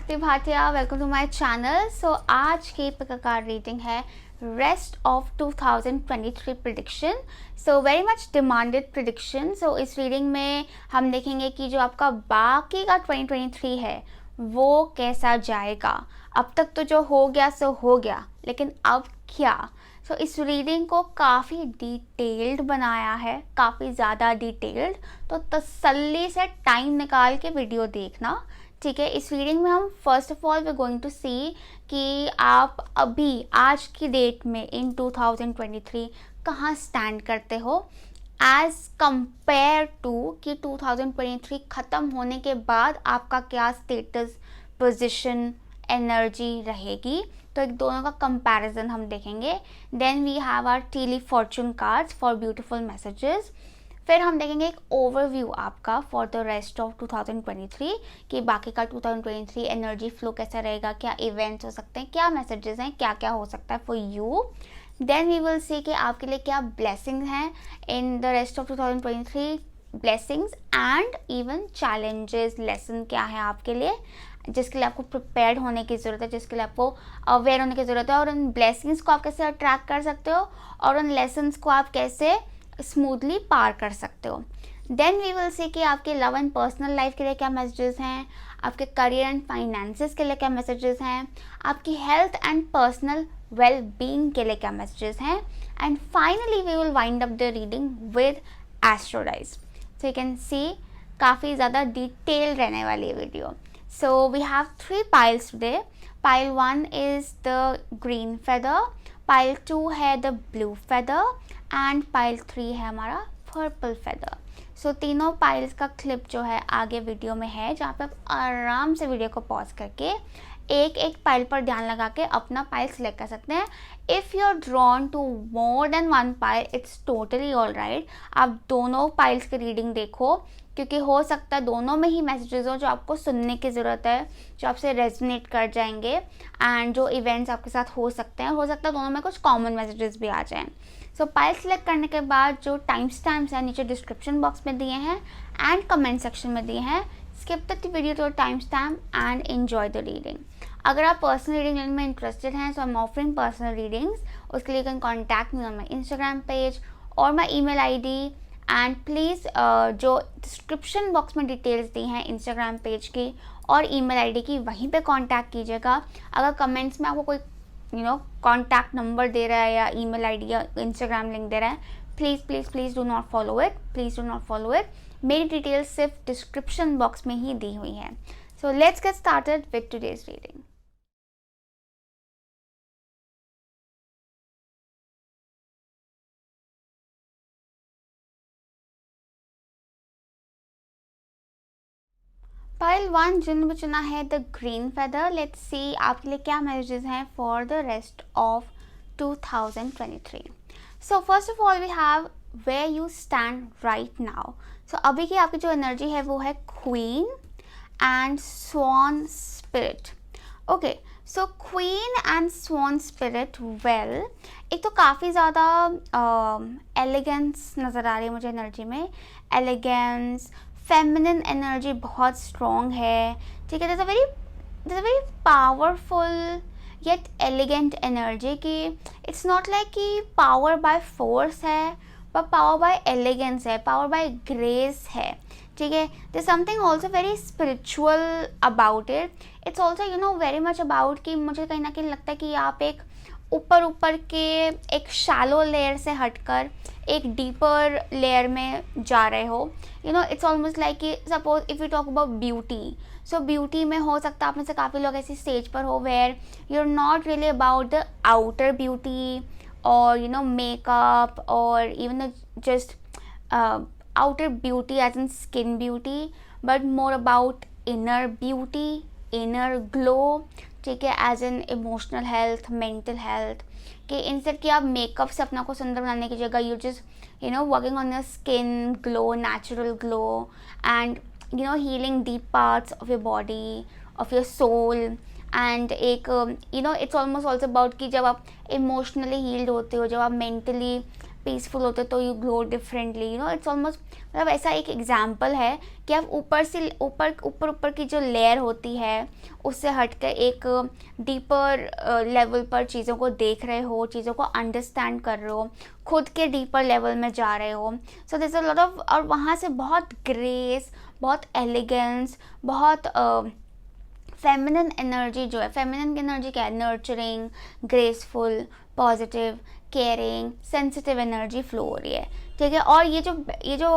शक्ति Bhatia, welcome to my channel. So आज की प्रकार रीडिंग है rest of 2023 prediction. So very much demanded prediction. So इस रीडिंग में हम देखेंगे कि जो आपका बाकी का 2023 है वो कैसा जाएगा। अब तक तो जो हो गया सो हो गया, लेकिन अब क्या। सो इस रीडिंग को काफ़ी डिटेल्ड बनाया है, काफ़ी ज़्यादा डिटेल्ड, तो तसल्ली से टाइम निकाल के वीडियो देखना, ठीक है। इस रीडिंग में हम first of all we going to see कि आप अभी आज की डेट में इन 2023 कहाँ स्टैंड करते हो एज कंपेयर टू कि 2023 ख़त्म होने के बाद आपका क्या स्टेटस, पोजीशन, एनर्जी रहेगी। तो एक दोनों का कंपैरिजन हम देखेंगे। Then we have our tea leaf fortune cards for beautiful messages. फिर हम देखेंगे एक ओवरव्यू आपका फॉर द रेस्ट ऑफ 2023 कि बाकी का 2023 एनर्जी फ्लो कैसा रहेगा, क्या इवेंट्स हो सकते हैं, क्या मैसेजेस हैं, क्या क्या हो सकता है for you. Then we will see कि आपके लिए क्या ब्लेसिंग्स हैं in the rest of 2023, blessings and even challenges, lesson क्या है आपके लिए जिसके लिए आपको प्रिपेयर्ड होने की ज़रूरत है, जिसके लिए आपको अवेयर होने की ज़रूरत है, और उन ब्लेसिंग्स को आप कैसे अट्रैक्ट कर सकते हो और उन लेसन्स को आप कैसे स्मूथली पार कर सकते हो। देन वी विल सी कि आपके लव एंड पर्सनल लाइफ के लिए क्या मैसेजेस हैं, आपके करियर एंड फाइनेंसेस के लिए क्या मैसेजेस हैं, आपकी health and personal well being के लिए क्या मैसेजेस हैं, and finally we will wind up the reading with astrodice. So you can see काफ़ी ज़्यादा डिटेल रहने वाली है video. So we have 3 piles today. Pile 1 is the green feather, pile 2 है the blue feather and pile 3 है हमारा purple feather. सो तीनों piles का क्लिप जो है आगे वीडियो में है, जहाँ पे आप आराम से वीडियो को पॉज करके एक एक पाइल पर ध्यान लगा के अपना पाइल सिलेक्ट कर सकते हैं। If you are drawn to more than 1 pile, it's totally all right. आप दोनों पाइल्स की रीडिंग देखो, क्योंकि हो सकता है दोनों में ही मैसेजेस हो जो आपको सुनने की ज़रूरत है, जो आपसे रेजोनेट कर जाएंगे एंड जो इवेंट्स आपके साथ हो सकते हैं। हो सकता है दोनों में कुछ कॉमन मैसेजेस भी आ जाएं। सो पाइल सेलेक्ट करने के बाद जो टाइम स्टैम्प्स हैं नीचे डिस्क्रिप्शन बॉक्स में दिए हैं एंड कमेंट सेक्शन में दिए हैं। Skip the video to time stamp and enjoy the reading. अगर आप पर्सनल रीडिंग लेने में इंटरेस्टेड हैं, so I am offering personal readings. उसके लिए you can contact me on my Instagram page और my email ID। And please जो description box में डिटेल्स दी हैं इंस्टाग्राम पेज की और ईमेल ID की, वहीं पे कांटेक्ट कीजिएगा। अगर कमेंट्स में आपको कोई कॉन्टैक्ट नंबर दे रहा है या ईमेल ID या इंस्टाग्राम लिंक दे रहा है, please please please do not follow it, please do not follow it. मेरी डिटेल्स सिर्फ डिस्क्रिप्शन बॉक्स में ही दी हुई हैं। So let's get started with today's reading. Pile 1 जिन्होंने चुना है the green feather, let's see आपके लिए क्या मैसेजेस हैं for the rest of 2023। So first of all we have where you stand right now. So अभी की आपकी जो एनर्जी है वो है queen and swan spirit. Okay, so queen and swan spirit, well एक तो काफ़ी ज़्यादा एलिगेंस नज़र आ रही है मुझे एनर्जी में। एलिगेंस, फेमिनिन एनर्जी बहुत स्ट्रॉन्ग है, ठीक है। there's a very powerful yet elegant energy कि इट्स नॉट लाइक कि पावर बाय फोर्स है, पर पावर बाय एलिगेंस है, पावर बाय ग्रेस है, ठीक है। There something also very spiritual about it. It's also very much about कि मुझे कहीं ना कहीं लगता है कि आप एक ऊपर के एक शैलो लेयर से हटकर एक डीपर लेयर में जा रहे हो। इट्स ऑलमोस्ट लाइक कि suppose if you talk about beauty, so beauty में हो सकता है आप में से काफ़ी लोग ऐसी स्टेज पर हो where you are not really about the outer beauty और मेकअप और even just outer beauty as in skin beauty, but more about inner beauty, inner glow, ठीक है, as an emotional health, mental health, कि instead कि आप makeup से अपना को सुंदर बनाने की जगह you just working on your skin glow, natural glow and healing deep parts of your body, of your soul. And एक इट्स ऑलमोस्ट ऑल्सो अबाउट कि जब आप इमोशनली हील्ड होते हो, जब आप मेंटली पीसफुल होते हो तो you glow differently, you know it's almost, मतलब ऐसा एक एग्जाम्पल है कि आप ऊपर से ऊपर की जो लेयर होती है उससे हटकर एक डीपर लेवल पर चीज़ों को देख रहे हो, चीज़ों को अंडरस्टैंड कर रहे हो, खुद के डीपर लेवल में जा रहे हो. सो दिस अ लॉट ऑफ, और वहाँ से बहुत ग्रेस, बहुत एलिगेंस, बहुत फेमिनिन एनर्जी जो है, फेमिनिन की एनर्जी क्या है, nurturing, graceful, positive, caring, sensitive energy flow हो रही है. ठीक है. और ये जो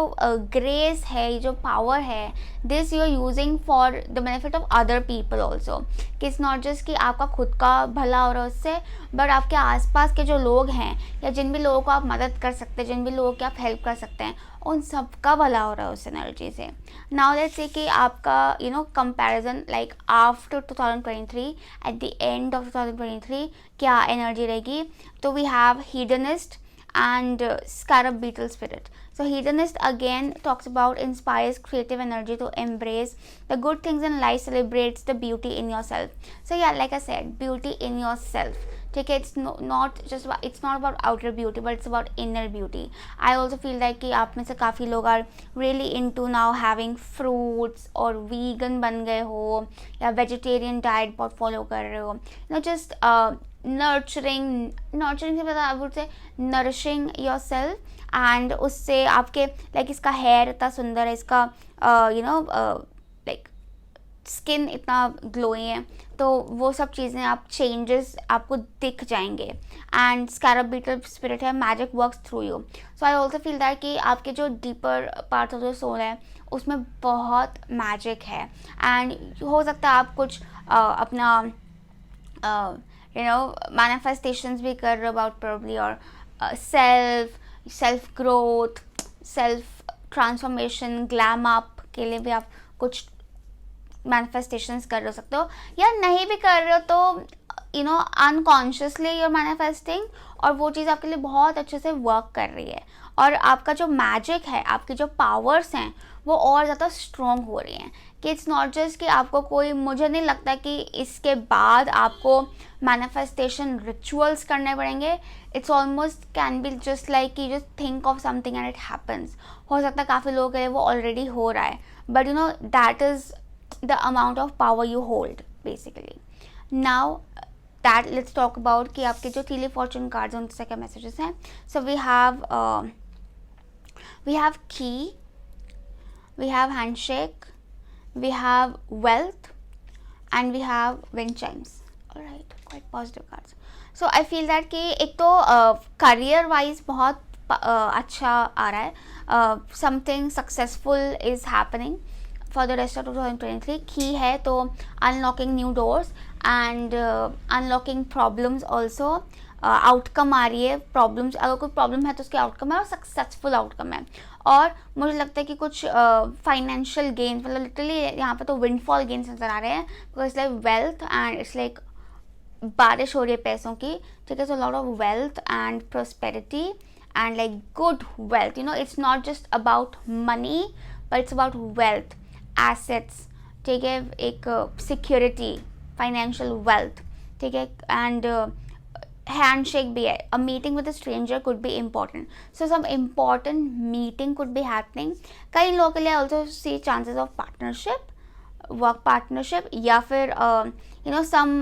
ग्रेस है, ये जो पावर है, this you are using for the benefit of other people also. कि इट्स नॉट जस्ट कि आपका खुद का भला हो रहा है उससे, बट आपके आसपास के जो लोग हैं या जिन भी लोगों को आप मदद कर सकते हैं, जिन भी लोगों की आप हेल्प कर सकते हैं, उन सबका भला हो रहा है उस एनर्जी से. नाउ लेट्स से कि आपका comparison like after 2023, at the end of 2023 क्या एनर्जी रहेगी. तो we have hedonist and scarab beetle spirit. So hedonist again talks about inspires creative energy to embrace the good things in life, celebrates the beauty in yourself. So yeah, like I said, beauty in yourself. ठीक है. It's not about outer beauty, but it's about inner beauty. I also feel like कि आप में से काफ़ी लोग are really into now having fruits और vegan बन गए हो या vegetarian diet बहुत follow कर रहे हो. Just नर्चरिंग से पता I would say nourishing your self, and उससे आपके लाइक इसका हेयर इतना सुंदर है, इसका लाइक स्किन इतना ग्लोई है, तो वो सब चीज़ें आप चेंजेस आपको दिख जाएंगे. एंड स्कैरब बीटल स्पिरिट है, magic works through you. So I also feel that कि आपके जो deeper part of the soul है उसमें बहुत मैजिक है. एंड हो सकता है आप कुछ अपना manifestations भी कर रहे हो about probably और self growth, self transformation, glam up के लिए भी आप कुछ manifestations कर सकते हो, या नहीं भी कर रहे हो तो unconsciously you're manifesting, और वो चीज़ आपके लिए बहुत अच्छे से वर्क कर रही है, और आपका जो मैजिक है, आपकी जो पावर्स हैं वो और ज़्यादा स्ट्रॉन्ग हो रही हैं. कि इट्स नॉट जस्ट कि आपको कोई, मुझे नहीं लगता कि इसके बाद आपको मैनिफेस्टेशन रिचुअल्स करने पड़ेंगे. It's almost can be just like कि just think of something and it happens. हो सकता है काफ़ी लोगों के लिए वो ऑलरेडी हो रहा है, but that is the amount of power you hold basically. Now that let's talk about कि आपके जो तीले फॉर्चून कार्ड्स हैं उनसे क्या मैसेजेस हैं. सो वी हैव की, we have handshake, we have wealth, and we have wind chimes. All right, quite positive cards. So I feel that कि एक तो career wise बहुत अच्छा आ रहा है, something successful is happening for the rest of 2023. की है तो unlocking new doors and unlocking problems also. Outcome आ रही है प्रॉब्लम्स, अगर कोई प्रॉब्लम है तो उसके आउटकम है और सक्सेसफुल आउटकम है. और मुझे लगता है कि कुछ फाइनेंशियल गेन्स, मतलब लिटरली यहाँ पे तो विंडफॉल गेन्स नज़र आ रहे हैं, because it's like wealth and it's like बारिश हो रही है पैसों की. ठीक है. So lot of wealth and prosperity and like good wealth. It's not just about money, but it's about wealth, assets. ठीक है. एक सिक्योरिटी, फाइनेंशियल वेल्थ. ठीक है. एंड handshake भी है. A meeting with a stranger could be important. So some important meeting could be happening. कई लोगों के लिए also see chances of partnership, work partnership, या फिर some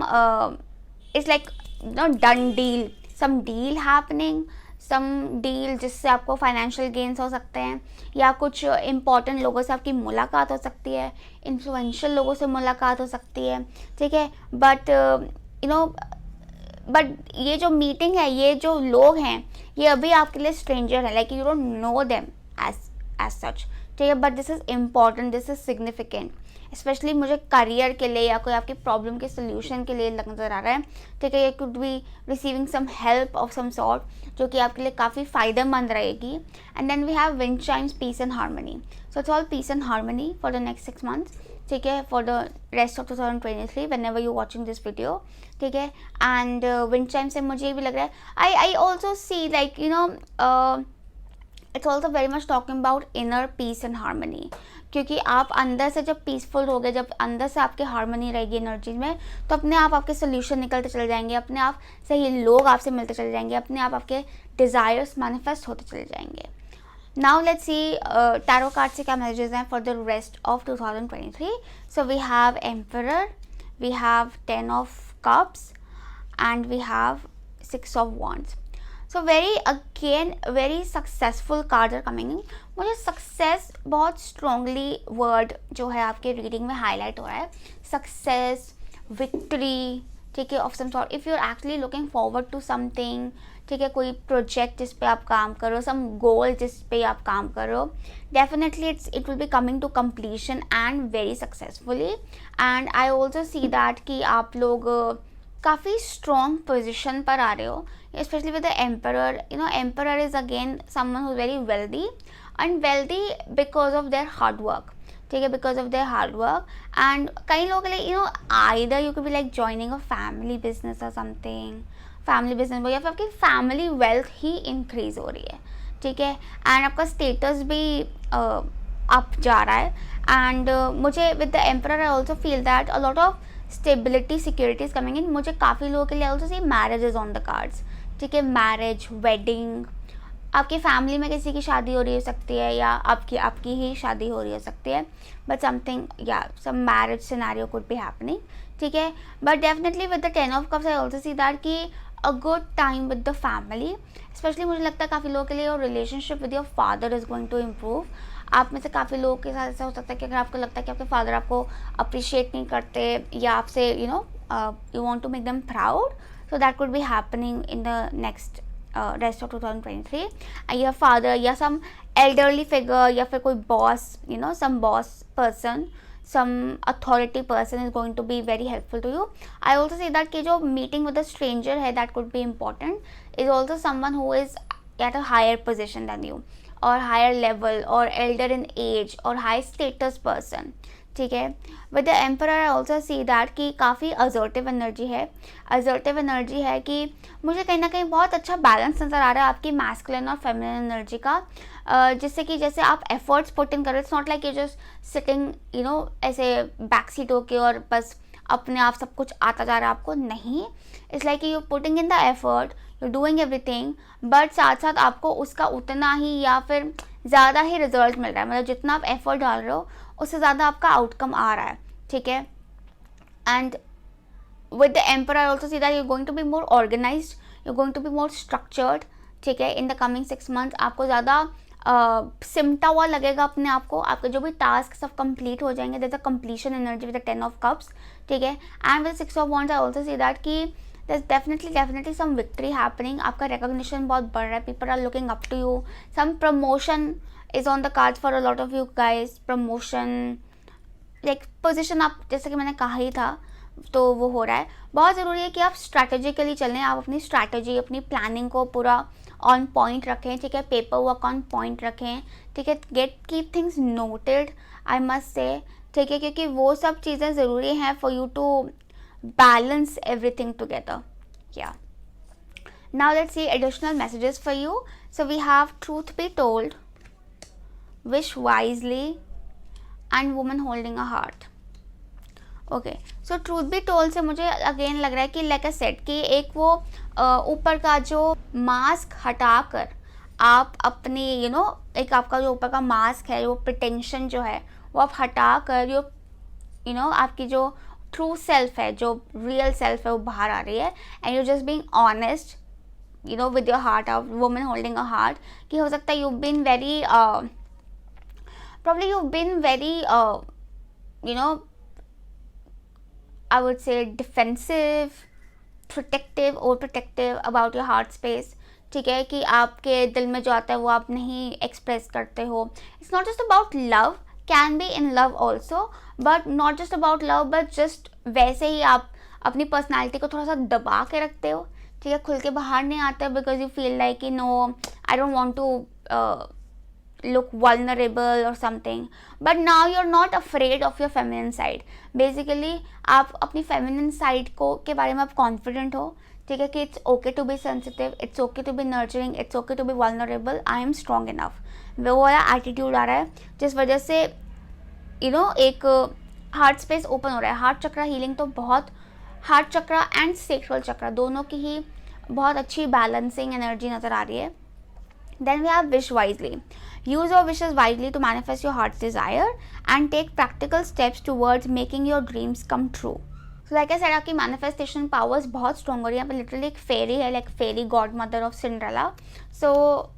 it's like done deal, some deal happening, some deal जिससे आपको financial gains हो सकते हैं, या कुछ important लोगों से आपकी मुलाकात हो सकती है, influential लोगों से मुलाकात हो सकती है. ठीक है. बट ये जो मीटिंग है, ये जो लोग हैं, ये अभी आपके लिए स्ट्रेंजर है, like you don't know them as such. ठीक है. But this is important, this is significant, specially मुझे करियर के लिए या कोई आपकी प्रॉब्लम के सोल्यूशन के लिए नज़र आ रहा है. ठीक है. You could be receiving some help of some sort जो कि आपके लिए काफ़ी फ़ायदेमंद रहेगी. And then we have wind chimes, peace and harmony. So it's all peace and harmony for the next 6 months. ठीक है. For the rest of 2023 whenever you watching this video. ठीक है. एंड विंड चाइम से मुझे ये भी लग रहा है, I also C like it's also very much talking about inner peace and harmony. क्योंकि आप अंदर से जब पीसफुल हो गए, जब अंदर से आपकी हार्मनी रहेगी एनर्जी में, तो अपने आप आपके सोल्यूशन निकलते चले जाएंगे, अपने आप सही लोग आपसे मिलते चले जाएंगे, अपने आप आपके डिज़ायर्स मैनिफेस्ट होते चले जाएंगे. Now let's see tarot card से क्या मैसेजेस हैं for the rest of 2023. So we have emperor, we have 10 of cups and we have 6 of wands. So very successful card are coming in. मुझे success बहुत strongly word जो है आपके reading में highlight हो रहा है. सक्सेस, विक्ट्री, ठीक है, of some sort. If you are actually looking forward to something, ठीक है, कोई प्रोजेक्ट जिस पे आप काम करो, सम गोल जिस पे आप काम करो, definitely it will be coming to completion and very successfully. And I also see that कि आप लोग काफ़ी स्ट्रॉन्ग पोजिशन पर आ रहे हो, especially with the emperor. Emperor is again someone who's very wealthy, and wealthy because of their hard work, ठीक है, because of their hard work. And कई लोगों के लिए either you could be like joining a family business or something, family business, या फिर आपकी family wealth ही increase हो रही है, ठीक है, and आपका status भी up जा रहा है. And मुझे with the emperor I also feel that a lot of stability, security is coming in. मुझे काफ़ी लोगों के लिए also see marriage is on the cards, ठीक है, मैरिज, वेडिंग, आपकी फैमिली में किसी की शादी हो रही हो सकती है, या आपकी ही शादी हो रही हो सकती है, बट समथिंग या some marriage scenario could be happening, ठीक है. But definitely with the 10 of cups I also see that कि a good time with the family. Specially मुझे लगता है काफ़ी लोगों के लिए your relationship with your father is going to improve. आप में से काफ़ी लोगों के साथ ऐसा हो सकता है कि अगर आपको लगता है कि आपके फादर आपको अप्रिशिएट नहीं करते, या आपसे you want to make them proud, so that could be happening in the next rest of 2023. And your father या some elderly figure या फिर कोई boss, some boss person, some authority person is going to be very helpful to you. I also say that कि जो meeting with a stranger है, that could be important, is also someone who is at a higher position than you, or higher level, or elder in age, or high status person, ठीक है. With the emperor I also see that कि काफ़ी assertive energy है कि मुझे कहीं ना कहीं बहुत अच्छा बैलेंस नज़र आ रहा है आपकी मैस्कुलिन और फेमिनिन एनर्जी का, जिससे कि जैसे आप एफर्ट्स पुट इन कर रहे, it's not like you just sitting ऐसे बैक सीट होके और बस अपने आप सब कुछ आता जा रहा है आपको, नहीं. It's like you putting in the effort, you doing everything, but साथ साथ आपको उसका उतना ही या फिर ज़्यादा ही रिजल्ट मिल रहा है. मतलब जितना आप एफर्ट डाल रहे हो उससे ज़्यादा आपका आउटकम आ रहा है, ठीक है. And with the emperor I also see that you going to be more organised, you going to be more structured, ठीक है. इन द कमिंग 6 मंथ्स आपको ज़्यादा सिमटा हुआ लगेगा अपने आप को, आपके जो भी टास्क सब कंप्लीट हो जाएंगे. There is a completion energy with the 10 of cups, ठीक है. And with 6 of wands I also see that कि there's definitely some victory happening. आपका recognition बहुत बढ़ रहा है, people are looking up to you, some promotion is on the cards for a lot of you guys. promotion like position आप जैसे कि मैंने कहा ही था, तो वो हो रहा है. बहुत ज़रूरी है कि आप स्ट्रैटेजिकली चलें, आप अपनी स्ट्रैटेजी, अपनी प्लानिंग को पूरा ऑन पॉइंट रखें, ठीक है, पेपर वर्क ऑन पॉइंट रखें, ठीक है, keep things noted I must say, ठीक है, क्योंकि वो सब चीज़ें ज़रूरी हैं for you to balance everything together. Yeah, now let's see additional messages for you. So we have truth be told, wish wisely, and woman holding a heart. Okay, so truth be told से मुझे again लग रहा है कि like I said कि एक वो ऊपर का जो मास्क हटाकर आप अपनी एक आपका जो ऊपर का मास्क है, वो प्रिटेंशन जो है वो आप हटाकर आपकी जो ट्रू सेल्फ है, जो रियल सेल्फ है, वो बाहर आ रही है. And you just being honest with your heart, of woman holding a heart, कि हो सकता है you been very probably you've been very I would say defensive, protective, overprotective about your heart space, ठीक है, कि आपके दिल में जो आता है वो आप नहीं एक्सप्रेस करते हो. It's not just about love, can be in love also, but not just about love, but just वैसे ही आप अपनी पर्सनैलिटी को थोड़ा सा दबा के रखते हो, ठीक है, खुल के बाहर नहीं आते, because you feel like no I don't want to look vulnerable or something. But now you're not afraid of your feminine side. Basically आप अपनी feminine side को के बारे में आप confident हो, ठीक है, कि it's okay to be sensitive, it's okay to be nurturing, it's okay to be vulnerable, I am strong enough. वो वाला attitude आ रहा है, जिस वजह से एक हार्ट स्पेस ओपन हो रहा है. हार्ट चक्रा हीलिंग तो बहुत, हार्ट चक्रा एंड सेक्सुअल चक्रा दोनों की ही बहुत अच्छी बैलेंसिंग एनर्जी नज़र आ रही है. Then we have wish wisely. Use your wishes wisely to manifest your heart desire and take practical steps towards making your dreams come true. So like I said, आपकी manifestation powers बहुत strong हो रही है. यहाँ पे literally एक fairy है, like fairy godmother of Cinderella. So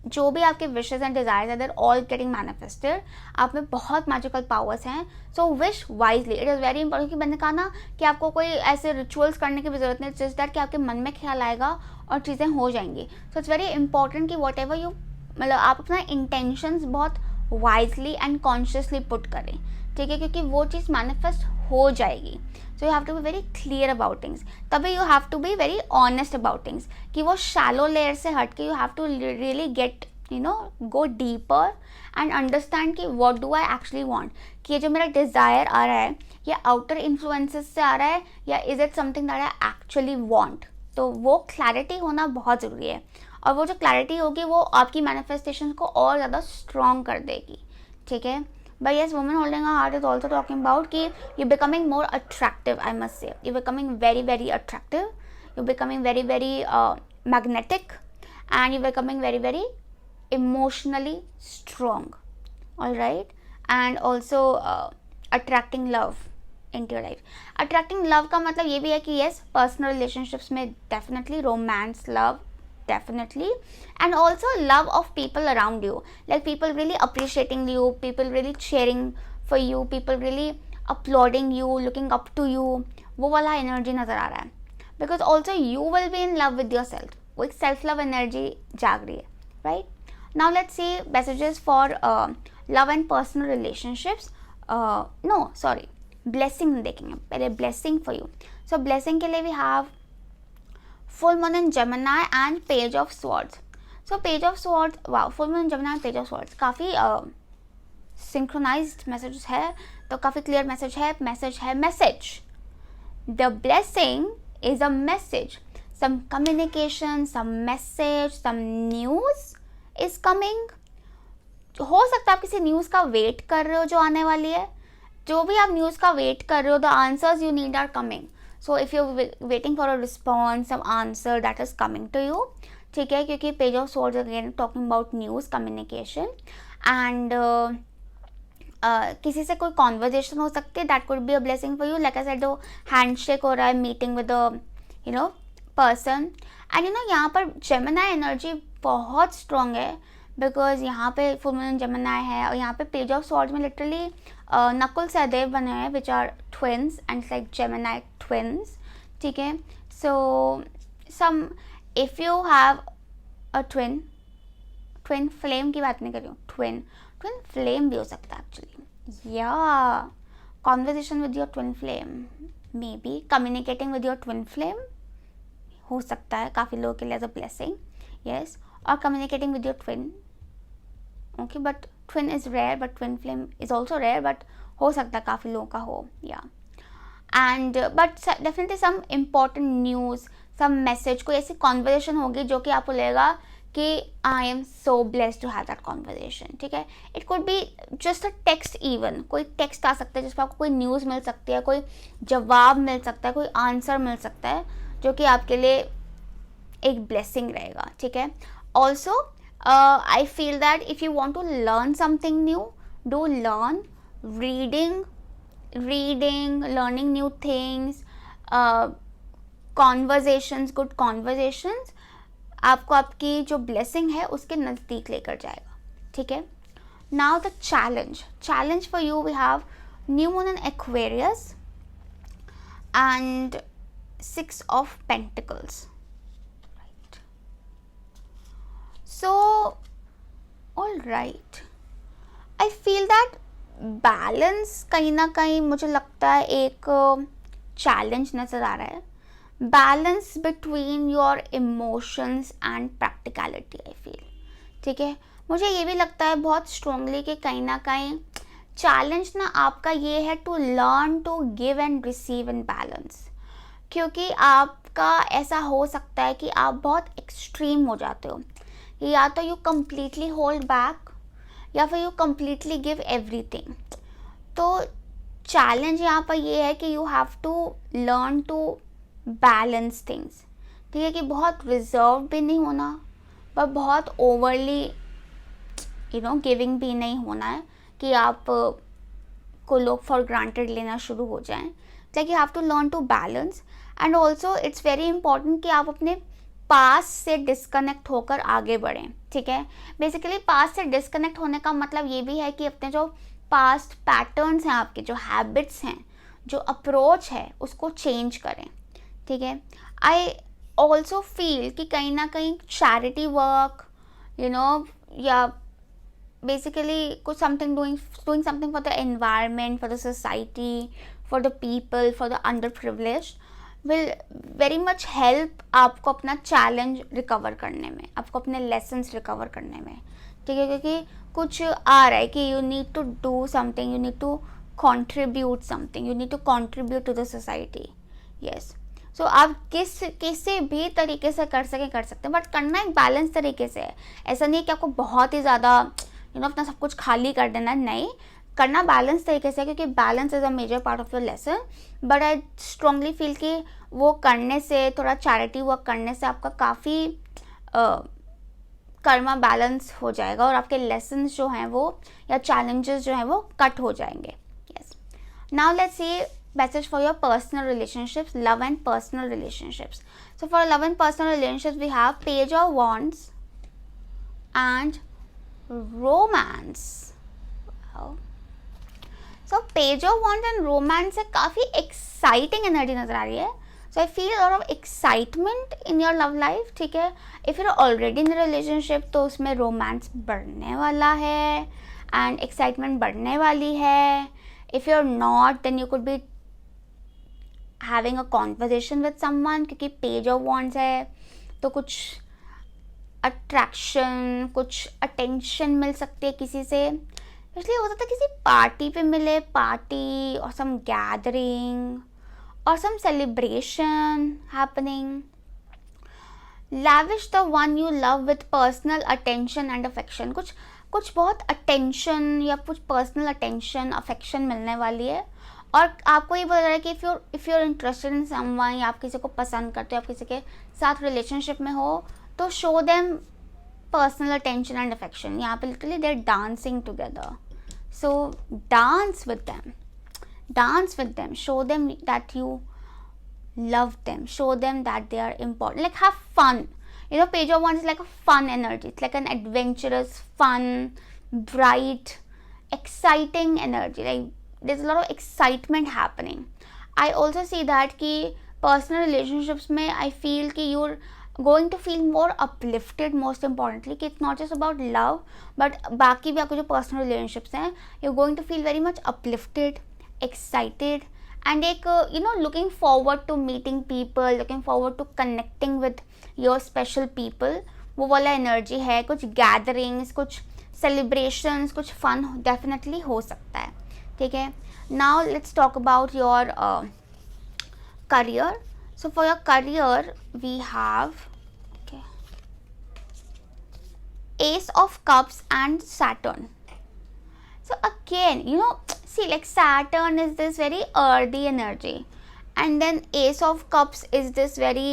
जो भी आपके विशेस एंड डिजायर्स है, देर ऑल गेटिंग मैनिफेस्टेड. आप में बहुत मैजिकल पावर्स हैं. So wish wisely. It is very important कि मैंने कहा ना कि आपको कोई ऐसे रिचुअल्स करने की भी जरूरत नहीं. जस्ट दैट कि आपके मन में ख्याल आएगा और चीज़ें हो जाएंगी. सो इट्स वेरी इंपॉर्टेंट कि वॉट एवर यू, मतलब आप अपना इंटेंशंस बहुत वाइजली एंड कॉन्शियसली पुट करें, ठीक है, क्योंकि वो चीज़ मैनिफेस्ट हो जाएगी. So you have to be very clear about things. तभी you have to be very honest about things, कि वो शैलो लेयर से हट के you have to really get go deeper and understand कि what do I actually want. कि ये जो मेरा डिज़ायर आ रहा है, ये आउटर इन्फ्लुएंसेस से आ रहा है या is it something that I actually want. तो वो क्लैरिटी होना बहुत ज़रूरी है. और वो जो क्लैरिटी होगी वो आपकी मैनिफेस्टेशन को और ज़्यादा स्ट्रॉन्ग कर देगी, ठीक है. But yes, woman holding a heart is also talking about कि you're becoming more attractive, I must say. You're becoming very, very attractive. You're becoming very, very magnetic. And you're becoming very, very emotionally strong. Alright? And also attracting love into your life. Attracting love का मतलब ये भी है कि yes, personal relationships में definitely romance, love, definitely, and also love of people around you, like people really appreciating you, people really cheering for you, people really applauding you, looking up to you. वो वाला energy नज़र आ रहा है. Because also you will be in love with yourself. वो एक self love energy जाग रही है, right? Now let's see messages for love and personal relationships. No, sorry, blessing देखेंगे पहले. blessing for you. So blessing के लिए we have full moon in Gemini and page of swords. So page of swords, wow, full moon in Gemini and page of swords काफ़ी synchronized messages है, तो काफ़ी clear message है. message. The blessing is a message. Some communication, some message, some news is coming. हो सकता है आप किसी न्यूज़ का वेट कर रहे हो जो आने वाली है. जो भी आप न्यूज़ का वेट कर रहे हो, the answers you need are coming. So if you're waiting for a response, some answer that is coming to you, ठीक है, क्योंकि page of swords again talking about news, communication, and किसी से कोई conversation हो सकती है, that could be a blessing for you. Like I said, जो handshake हो रहा है, meeting with a person, and यहाँ पर Gemini energy बहुत strong है, because यहाँ पे full moon Gemini है, और यहाँ पे page of swords में literally नकुल सहदेव बने हैं, which are twins, and it's like Gemini twins, ठीक है. So some, if you have a twin flame की बात नहीं कर रही हूँ, twin flame भी हो सकता है actually. Yeah, conversation with your twin flame, maybe communicating with your twin flame हो सकता है काफ़ी लोगों के लिए as a blessing. Yes, or communicating with your twin. Okay, but twin is rare, but twin flame is also rare, but हो सकता है काफ़ी लोगों का हो. Yeah, and but definitely some important news, some message, कोई ऐसी conversation होगी जो कि आपको लगेगा कि I am so blessed to have that conversation, ठीक है. It could be just a text even. कोई text आ सकता है जिस पर आपको कोई news मिल सकती है, कोई जवाब मिल सकता है, कोई answer मिल सकता है, जो कि आपके लिए एक blessing रहेगा, ठीक है. Also I feel that if you want to learn something new, do learn. Reading, learning new things, conversations, good conversations आपको आपकी जो blessing है उसके नज़दीक लेकर जाएगा, ठीक है. Now the challenge for you, we have new moon in Aquarius and 6 of Pentacles. Right. So, all right. I feel that balance कहीं ना कहीं मुझे लगता है एक चैलेंज नज़र आ रहा है. Balance between your emotions and practicality, I feel, ठीक है. मुझे ये भी लगता है बहुत स्ट्रांगली कि कहीं ना कहीं चैलेंज ना आपका ये है to learn to give and receive in balance. क्योंकि आपका ऐसा हो सकता है कि आप बहुत एक्सट्रीम हो जाते हो, या तो यू कम्प्लीटली होल्ड बैक या फिर यू कम्प्लीटली गिव एवरीथिंग. तो चैलेंज यहाँ पर ये है कि you have to learn to balance things, ठीक है, कि बहुत रिजर्व भी नहीं होना पर बहुत ओवरली गिविंग भी नहीं होना है कि आप को लोग फॉर ग्रांटेड लेना शुरू हो जाएं. Like you have to learn to balance. And also it's very important कि आप अपने पास से डिस्कनेक्ट होकर आगे बढ़ें, ठीक है. बेसिकली पास से डिस्कनेक्ट होने का मतलब ये भी है कि अपने जो पास्ट पैटर्न्स हैं, आपके जो हैबिट्स हैं, जो अप्रोच है, उसको चेंज करें, ठीक है. आई ऑल्सो फील कि कहीं ना कहीं चैरिटी वर्क या basically doing something for the environment, for the society, for the people, for the underprivileged will very much help आपको अपना चैलेंज रिकवर करने में, आपको अपने लेसन्स रिकवर करने में, ठीक है. क्योंकि कुछ आ रहा है कि you need to do something, you need to contribute something, you need to contribute to the society. Yes. So आप किसी भी तरीके से कर सकते हैं, बट करना एक बैलेंस तरीके से है. ऐसा नहीं है कि आपको बहुत ही ज़्यादा अपना सब कुछ खाली कर देना, नहीं, करना बैलेंस तरीके से, क्योंकि balance is a major part of your lesson. But I strongly feel कि वो करने से, थोड़ा चैरिटी वर्क करने से आपका काफ़ी कर्मा बैलेंस हो जाएगा और आपके लेसन्स जो हैं वो या चैलेंजेस जो हैं वो कट हो जाएंगे. Yes. Now let's C message for your personal relationships, love and personal relationships. So for love and personal relationships we have Page of Wands and Romance. Wow. So Page of Wands and Romance से काफ़ी exciting energy नज़र आ रही है. So I feel a lot of excitement in your love life, ठीक है. If you're already in a relationship तो उसमें romance बढ़ने वाला है and excitement बढ़ने वाली है. If you're not, then you could be having a conversation with someone, क्योंकि Page of Wands है तो कुछ अट्रैक्शन, कुछ अटेंशन मिल सकती है किसी से. इसलिए हो सकता है किसी पार्टी पे मिले, पार्टी और सम गैदरिंग और some celebration happening. lavish the one you love with personal attention and affection. कुछ बहुत अटेंशन या कुछ पर्सनल अटेंशन, अफेक्शन मिलने वाली है. और आपको ये बोला जा रहा है कि if you are interested in someone, या आप किसी को पसंद करते हो, आप किसी के साथ रिलेशनशिप में हो, तो show them personal attention and affection. यहाँ पे literally they are dancing together. So dance with them, show them that you love them, show them that they are important, like have fun. Page of Wands is like a fun energy. It's like an adventurous, fun, bright, exciting energy. Like there's a lot of excitement happening. I also see that कि personal relationships में I feel कि you're going to feel more uplifted, most importantly, कि it's not just about love, but बाकी भी आपके जो personal relationships हैं, you're going to feel very much uplifted, excited, and एक looking forward to meeting people, looking forward to connecting with your special people. वो वाला energy है. कुछ गैदरिंग्स, कुछ सेलिब्रेशंस, कुछ फन डेफिनेटली हो सकता है, ठीक है. Now let's talk about your career. So for your career we have Ace of Cups and Saturn. So again, see, like Saturn is this very earthy energy, and then Ace of Cups is this very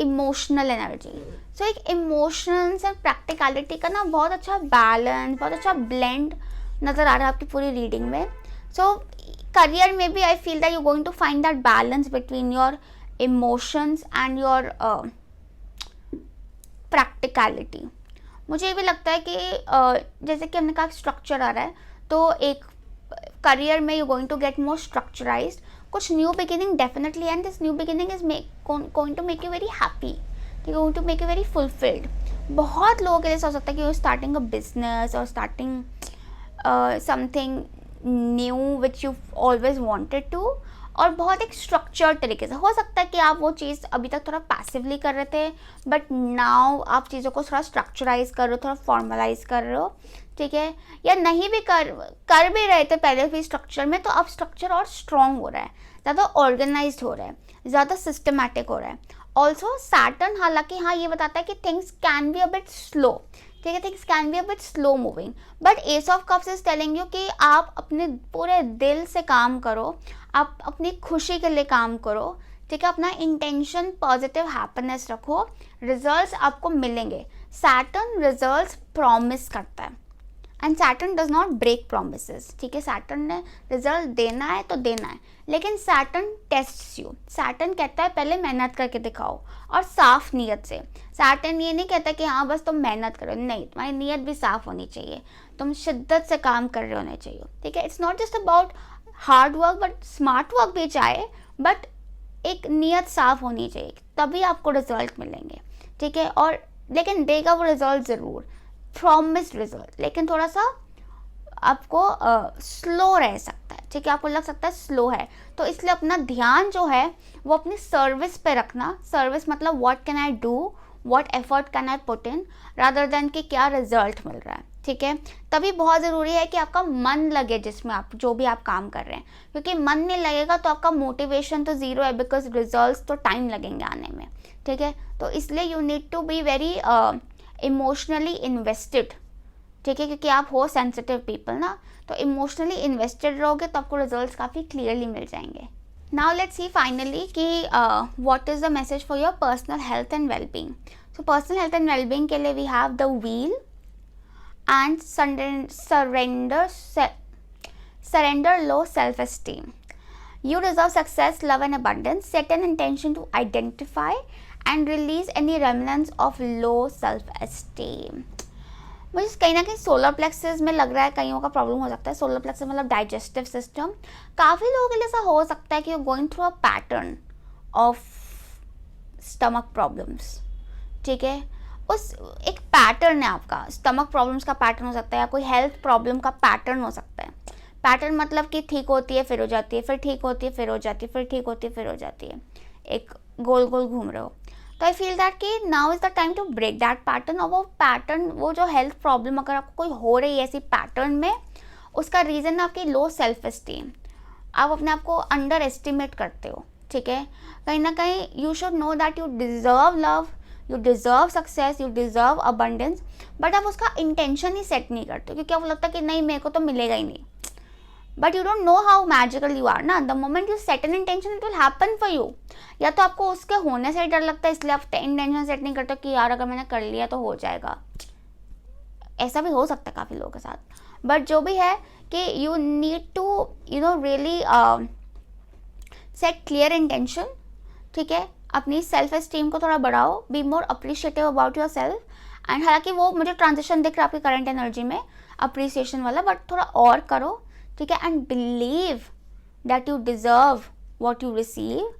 emotional energy. So एक emotions and practicality का ना बहुत अच्छा balance, बहुत अच्छा blend नज़र आ रहा है आपकी पूरी रीडिंग में. सो करियर में भी I feel that you going to find that balance between your emotions and your practicality. मुझे ये भी लगता है कि जैसे कि हमने कहा स्ट्रक्चर आ रहा है, तो एक करियर में you going to get more structurized. कुछ new beginning definitely, and this new beginning is going to make you very happy, going to make you very fulfilled. बहुत लोगों के लिए हो सकता है कि यू स्टार्टिंग अ बिजनेस और starting something new which you always wanted to, और बहुत एक स्ट्रक्चर्ड तरीके से. हो सकता है कि आप वो चीज़ अभी तक थोड़ा पैसिवली कर रहे थे, बट नाउ आप चीज़ों को थोड़ा स्ट्रक्चराइज कर रहे हो, थोड़ा फॉर्मलाइज कर रहे हो, ठीक है. या नहीं भी कर भी रहे थे पहले भी स्ट्रक्चर में, तो अब स्ट्रक्चर और स्ट्रॉन्ग हो रहा है, ज़्यादा ऑर्गेनाइज्ड हो रहा है, ज़्यादा सिस्टमैटिक हो रहा है. ऑल्सो सैटर्न हालांकि हाँ ये बताता है कि things can be a bit slow, ठीक है, things can be a bit slow moving, but S of cups is telling you कि आप अपने पूरे दिल से काम करो, आप अपनी खुशी के लिए काम करो, ठीक है, अपना इंटेंशन पॉजिटिव हैप्पीनेस रखो, रिजल्ट्स आपको मिलेंगे। सैटर्न रिजल्ट्स प्रॉमिस करता है and Saturn does not break promises, ठीक है, सैटर्न ने रिजल्ट देना है तो देना है, लेकिन सैटर्न टेस्ट्स यू। सैटर्न कहता है पहले मेहनत करके दिखाओ और साफ नीयत से। सैटर्न ये नहीं कहता कि हाँ बस तुम मेहनत करो, नहीं, तुम्हारी नीयत भी साफ होनी चाहिए, तुम शिद्दत से काम कर रहे होने चाहिए, ठीक है। It's not just about hard work but smart work भी चाहिए, बट एक नीयत साफ होनी चाहिए, तभी आपको रिजल्ट मिलेंगे, ठीक है। और लेकिन देगा वो रिजल्ट ज़रूर, प्रॉमिस्ड रिजल्ट, लेकिन थोड़ा सा आपको स्लो रह सकता है, ठीक है, आपको लग सकता है स्लो है, तो इसलिए अपना ध्यान जो है वो अपनी सर्विस पे रखना। सर्विस मतलब what can I do, what effort can I put in, rather than कि क्या रिजल्ट मिल रहा है, ठीक है। तभी बहुत ज़रूरी है कि आपका मन लगे जिसमें आप जो भी आप काम कर रहे हैं, क्योंकि मन नहीं लगेगा तो आपका मोटिवेशन तो ज़ीरो है, बिकॉज रिजल्ट्स तो टाइम लगेंगे आने में, ठीक है। तो इसलिए you need to be very emotionally invested, ठीक है, क्योंकि आप हो सेंसिटिव पीपल ना, तो इमोशनली इन्वेस्टेड रहोगे तो आपको रिजल्ट्स काफ़ी क्लियरली मिल जाएंगे। नाउ लेट्स सी फाइनली कि what is the message for your personal health and wellbeing. So personal health and wellbeing के लिए we have the wheel and surrender low self-esteem. You deserve success, love and abundance. Set an intention to identify and release any remnants of low self-esteem. मुझे कहीं ना कहीं solar plexus में लग रहा है कईयों का प्रॉब्लम हो सकता है। सोलर प्लेक्सस मतलब डाइजेस्टिव सिस्टम। काफ़ी लोगों के लिए ऐसा हो सकता है कि you going through a pattern of stomach problems, ठीक है। उस एक पैटर्न है आपका, स्टमक प्रॉब्लम्स का पैटर्न हो सकता है, या कोई हेल्थ प्रॉब्लम का पैटर्न हो सकता है। पैटर्न मतलब कि ठीक होती है फिर हो जाती है, फिर ठीक होती है फिर हो जाती है, फिर ठीक होती है फिर हो जाती है, एक गोल गोल घूम रहे हो। तो आई फील दैट कि now is the time to break that pattern. और वो पैटर्न, वो जो हेल्थ प्रॉब्लम अगर आपको कोई हो रही है ऐसी पैटर्न में, उसका रीज़न है आपकी लो सेल्फ एस्टीम। आप अपने आप को अंडर एस्टिमेट करते हो, ठीक है। कहीं ना कहीं you should know that you deserve love, you deserve success, you deserve abundance, but आप उसका इंटेंशन ही सेट नहीं करते, क्योंकि आपको लगता है कि नहीं मेरे को तो मिलेगा ही नहीं। But you don't know how magical you are ना। The moment you set an intention it will happen for you. या तो आपको उसके होने से डर लगता है इसलिए आप इंटेंशन सेट नहीं करते कि यार अगर मैंने कर लिया तो हो जाएगा। ऐसा भी हो सकता है काफ़ी लोगों के साथ। बट जो भी है कि you need to really set clear intention, ठीक है। अपनी सेल्फ एस्टीम को थोड़ा बढ़ाओ, be more appreciative about your self. And हालांकि वो मुझे ट्रांजिशन दिख रहा है आपकी करंट एनर्जी में अप्रिसिएशन वाला, बट थोड़ा और करो, ठीक है। And believe that you deserve what you receive,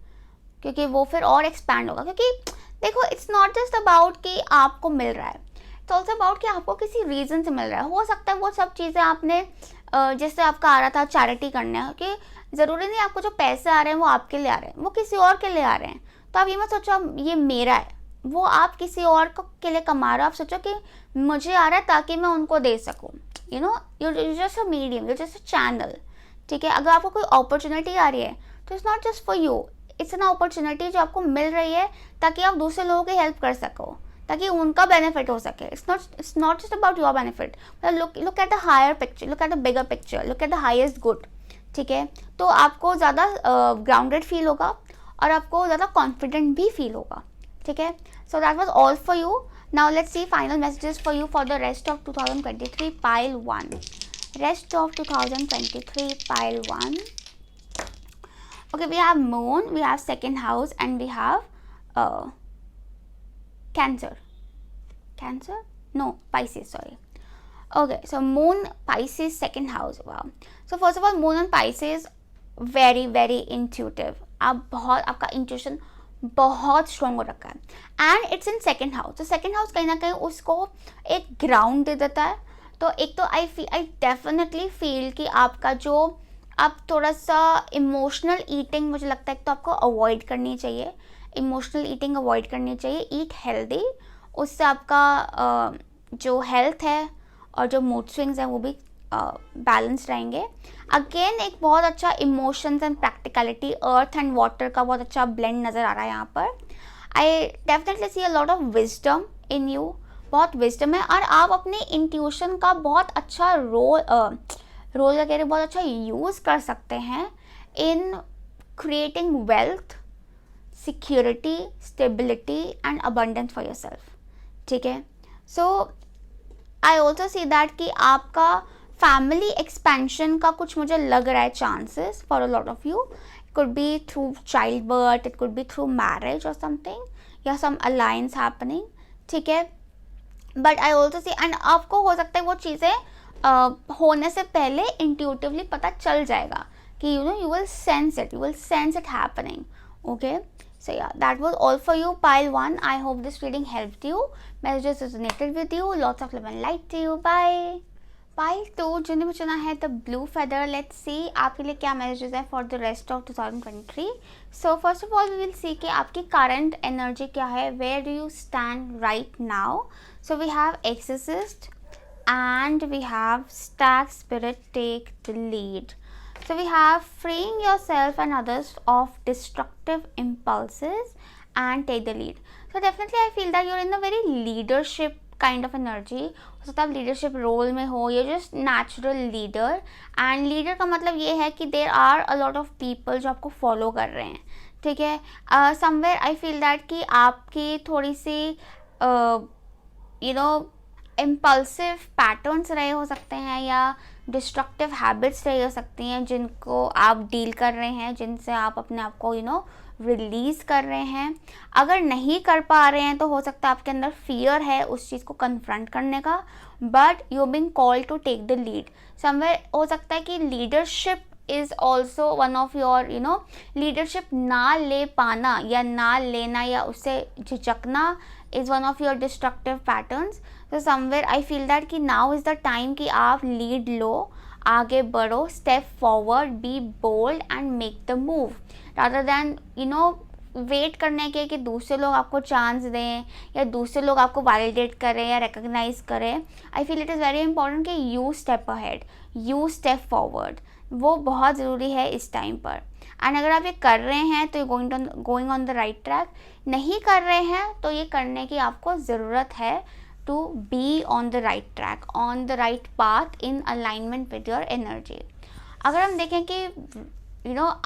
क्योंकि वो फिर और एक्सपैंड होगा। क्योंकि देखो इट्स नॉट जस्ट अबाउट कि आपको मिल रहा है, इट्स ऑल्सो अबाउट कि आपको किसी रीज़न से मिल रहा है। हो सकता है वो सब चीज़ें आपने जैसे आपका आ रहा था चैरिटी करने, कि ज़रूरी नहीं आपको जो पैसे आ रहे हैं वो आपके लिए आ रहे हैं, वो किसी और के लिए आ रहे हैं। तो आप ये मत सोचो ये मेरा है, वो आप किसी और को के लिए कमा रहे हो। आप सोचो कि मुझे आ रहा है ताकि मैं उनको दे सकूँ। You just a medium, you just a channel, ठीक है। अगर आपको कोई अपॉर्चुनिटी आ रही है तो it's not just for you, it's an opportunity जो आपको मिल रही है ताकि आप दूसरे लोगों की हेल्प कर सको, ताकि उनका बेनिफिट हो सके। It's not just about your benefit. Look at the higher picture, look at the bigger picture, look at the highest good, ठीक है। तो आपको ज़्यादा ग्राउंडेड फील होगा और आपको ज़्यादा कॉन्फिडेंट भी फील होगा, ठीक है। So that was all for you. Now let's C final messages for you for the rest of 2023 pile 1. Rest of 2023 pile 1. Okay, we have moon, we have second house, and we have Cancer. No, Pisces, sorry. Okay, so moon, Pisces, second house. Wow. So first of all, moon and Pisces very very intuitive. आपका intuition बहुत strong हो रखा है and it's in second house. तो second house कहीं ना कहीं उसको एक ग्राउंड दे देता है। तो एक तो आई डेफिनेटली फील कि आपका जो आप थोड़ा सा इमोशनल ईटिंग, मुझे लगता है तो आपको अवॉइड करनी चाहिए, इमोशनल ईटिंग अवॉइड करनी चाहिए। ईट हेल्दी, उससे आपका जो हेल्थ है और जो मूड स्विंग्स हैं वो भी बैलेंस रहेंगे। अगेन एक बहुत अच्छा emotions and practicality, earth and water का बहुत अच्छा ब्लेंड नज़र आ रहा है यहाँ पर। I definitely see a lot of wisdom in you, बहुत विजडम है, और आप अपने इंट्यूशन का बहुत अच्छा रोल का कह रहे बहुत अच्छा यूज़ कर सकते हैं in creating wealth, security, stability and abundance for yourself, ठीक है। So I also see that कि आपका फैमिली एक्सपेंशन का कुछ मुझे लग रहा है chances for a lot of you. It could be through childbirth, it could be through marriage or something, या some alliance happening, ठीक है. But I also C, and आपको हो सकता है वो चीज़ें होने से पहले इंट्यूटिवली पता चल जाएगा कि you will sense it happening. Okay, so yeah, that was all for you, pile 1. I hope this reading helped you, messages resonated with you, lots of love and light to you. Bye. Pile 2 जिन्होंने भी चुना है the blue feather, let's see आपके लिए क्या messages है for the rest of 2023. So first of all we will see कि आपकी करंट एनर्जी क्या है, where do you stand right now. So we have exorcist and we have stack spirit, take the lead. So we have freeing yourself and others of destructive impulses and take the lead. So definitely I feel that you're in a very leadership kind of energy. हो सकता है आप leadership role में हो, you're just natural leader. and leader का मतलब ये है कि there are a lot of people जो आपको फॉलो कर रहे हैं, ठीक है. somewhere I feel that कि आपकी थोड़ी सी इम्पल्सिव पैटर्न्स रहे हो सकते हैं या डिस्ट्रक्टिव हैबिट्स रही हो सकती हैं जिनको आप डील कर रहे हैं, जिनसे आप अपने आप को रिलीज़ कर रहे हैं. अगर नहीं कर पा रहे हैं तो हो सकता है आपके अंदर फियर है उस चीज़ को कन्फ्रंट करने का, but you being called to take the lead. Somewhere हो सकता है कि leadership is also one of your leadership ना ले पाना या ना लेना या उससे झिझकना is one of your destructive patterns. तो समवेयर आई फील दैट कि नाउ इज़ द टाइम कि आप लीड लो, आगे बढ़ो, step forward, be bold and make the move rather than wait करने के कि दूसरे लोग आपको चांस दें या दूसरे लोग आपको वैलिडेट करें या रिकग्नाइज करें. I feel it is very important कि you step ahead, you step forward, वो बहुत ज़रूरी है इस टाइम पर. एंड अगर आप ये कर रहे हैं तो going on the right track. नहीं कर रहे हैं तो ये करने की आपको ज़रूरत है to be on the right track, on the right path in alignment with your energy. अगर हम देखें कि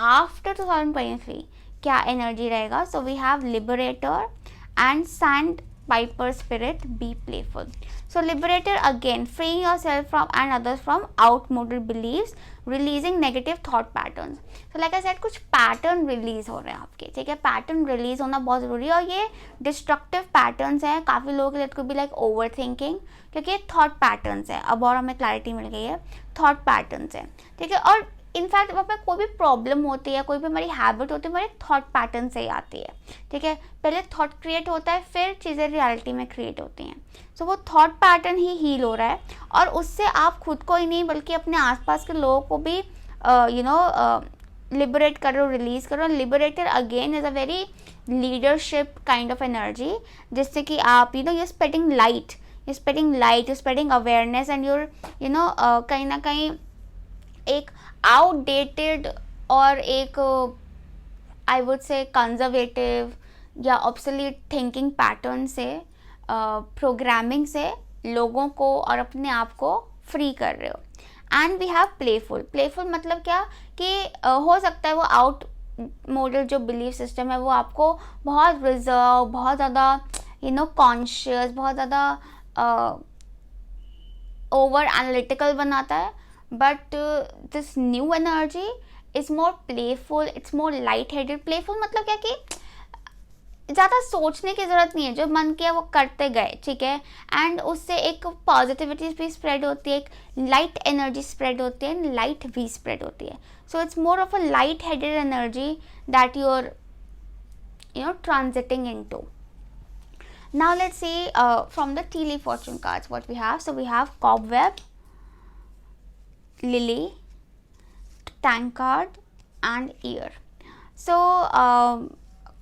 after 2023 क्या एनर्जी रहेगा, so we have liberator and sandpiper spirit, be playful. So liberator again, freeing yourself from and others from outmoded beliefs, releasing negative thought patterns. So like I said, कुछ pattern release हो रहे हैं आपके, ठीक है. Pattern release होना बहुत ज़रूरी है और ये डिस्ट्रक्टिव पैटर्न्स हैं काफ़ी लोगों के लिए. It could be like over thinking, क्योंकि ये थॉट पैटर्न्स है. अब और हमें क्लैरिटी मिल गई है, थॉट पैटर्न्स है, ठीक है. और इनफैक्ट हमें कोई भी प्रॉब्लम होती है, कोई भी हमारी हैबिट होती है, हमारे थॉट पैटर्न से ही आती है, ठीक है. पहले थॉट क्रिएट होता है, फिर चीज़ें रियलिटी में क्रिएट होती हैं. सो वो थॉट पैटर्न ही हील हो रहा है और उससे आप खुद को ही नहीं बल्कि अपने आसपास के लोगों को भी लिबरेट कर रहे हो, रिलीज कर रहे हो. Liberator again is a very leadership kind of energy, जिससे कि आप you're spreading light, you're spreading awareness and you're कहीं ना कहीं एक आउटडेटेड और एक आई वुड से कंजर्वेटिव या ऑब्सोलीट थिंकिंग पैटर्न से, प्रोग्रामिंग से लोगों को और अपने आप को फ्री कर रहे हो. एंड वी हैव प्लेफुल मतलब क्या कि हो सकता है वो आउट मॉडल जो बिलीफ सिस्टम है वो आपको बहुत रिजर्व, बहुत ज़्यादा कॉन्शियस, बहुत ज़्यादा ओवर एनालिटिकल बनाता है. But this new energy is more playful, it's more light headed. Playful मतलब क्या कि ज़्यादा सोचने की ज़रूरत नहीं है, जो मन किया वो करते गए, ठीक है. एंड उससे एक पॉजिटिविटी भी स्प्रेड होती है, एक लाइट एनर्जी स्प्रेड होती है, लाइट भी स्प्रेड होती है. So it's more of a light headed energy that you are transiting into. Now let's see from the tea leaf fortune cards what we have. So we have cobweb, lily, tankard and ear. So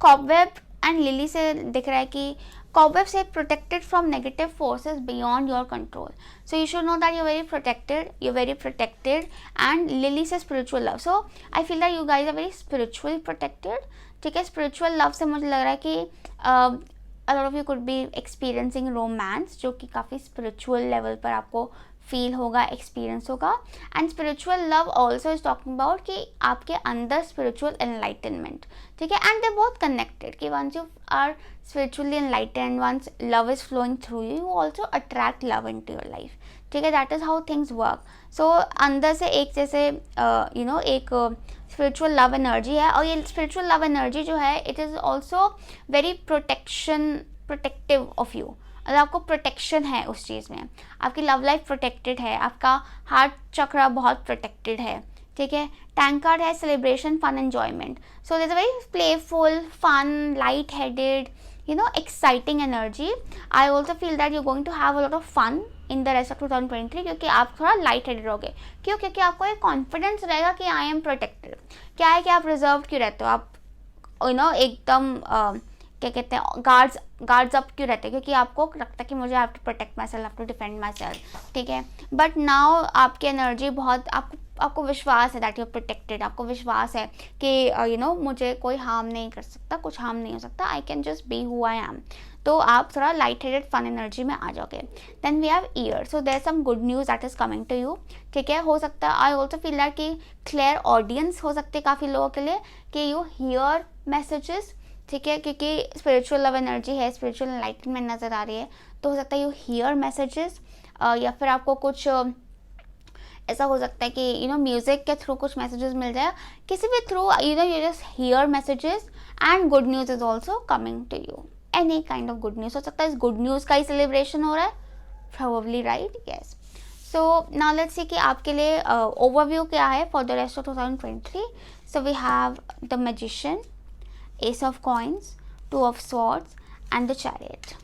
cobweb and lily से दिख रहा है कि cobweb से protected from negative forces beyond your control. So you should know that you're very protected. And lily से spiritual love. So I feel that you guys are very spiritually protected, ठीक है. Spiritual love से मुझे लग रहा है कि a lot of you could be experiencing romance, जो कि काफ़ी स्पिरिचुअल लेवल पर आपको फील होगा, एक्सपीरियंस होगा. And spiritual love also is talking about कि आपके अंदर स्पिरिचुअल एनलाइटनमेंट, ठीक है. एंड दे बोथ कनेक्टेड कि once you are spiritually enlightened, once love is flowing through you, you also attract love into your life, ठीक है. That is how things work. So अंदर से एक जैसे एक स्पिरिचुअल लव एनर्जी है. और ये स्पिरिचुअल लव एनर्जी जो है, it is also very protective of you. अगर आपको प्रोटेक्शन है उस चीज़ में, आपकी लव लाइफ प्रोटेक्टेड है, आपका हार्ट चक्र बहुत प्रोटेक्टेड है, ठीक है. टैंक कार्ड है celebration, fun, enjoyment. So this a very playful, fun, light headed, exciting energy. I also feel that you going to have a lot of fun in the rest of 2023, क्योंकि आप थोड़ा light headed रहोगे. क्यों? क्योंकि आपको एक confidence रहेगा कि आई एम प्रोटेक्टेड. क्या है कि आप रिजर्व क्यों रहते हो, आप एकदम क्या कहते हैं, गार्ड्स अप क्यों रहते हैं, क्योंकि आपको लगता है कि मुझे have to protect my self, have to defend my self, ठीक है. बट नाउ आपकी एनर्जी बहुत, आपको विश्वास है दैट यू आर प्रोटेक्टेड. आपको विश्वास है कि मुझे कोई हार्म नहीं कर सकता, कुछ हार्म नहीं हो सकता, I can just be who I am. तो आप थोड़ा लाइट हेडेड फन एनर्जी में आ जाओगे. Then we have year. So there some good news that is coming to you, ठीक है. हो सकता है, आई ऑल्सो फील दैट कि क्लियर ऑडियंस हो सकते हैं काफ़ी लोगों के लिए, कि यू हियर मैसेजेस, ठीक है. क्योंकि स्पिरिचुअल लव एनर्जी है, स्पिरिचुअल एनलाइटनमेंट नज़र आ रही है, तो हो सकता है यू हियर मैसेजेस, या फिर आपको कुछ ऐसा हो सकता है कि म्यूज़िक के थ्रू कुछ मैसेजेस मिल जाए, किसी भी through you just hear messages. And good news is also coming to you. Any kind of good news हो सकता है. इस गुड न्यूज़ का ही सेलिब्रेशन हो रहा है, probably, right. Yes. So now let's see कि आपके लिए ओवरव्यू क्या है for the rest of 2023. So we have the magician, Ace of Coins, Two of Swords, and the Chariot.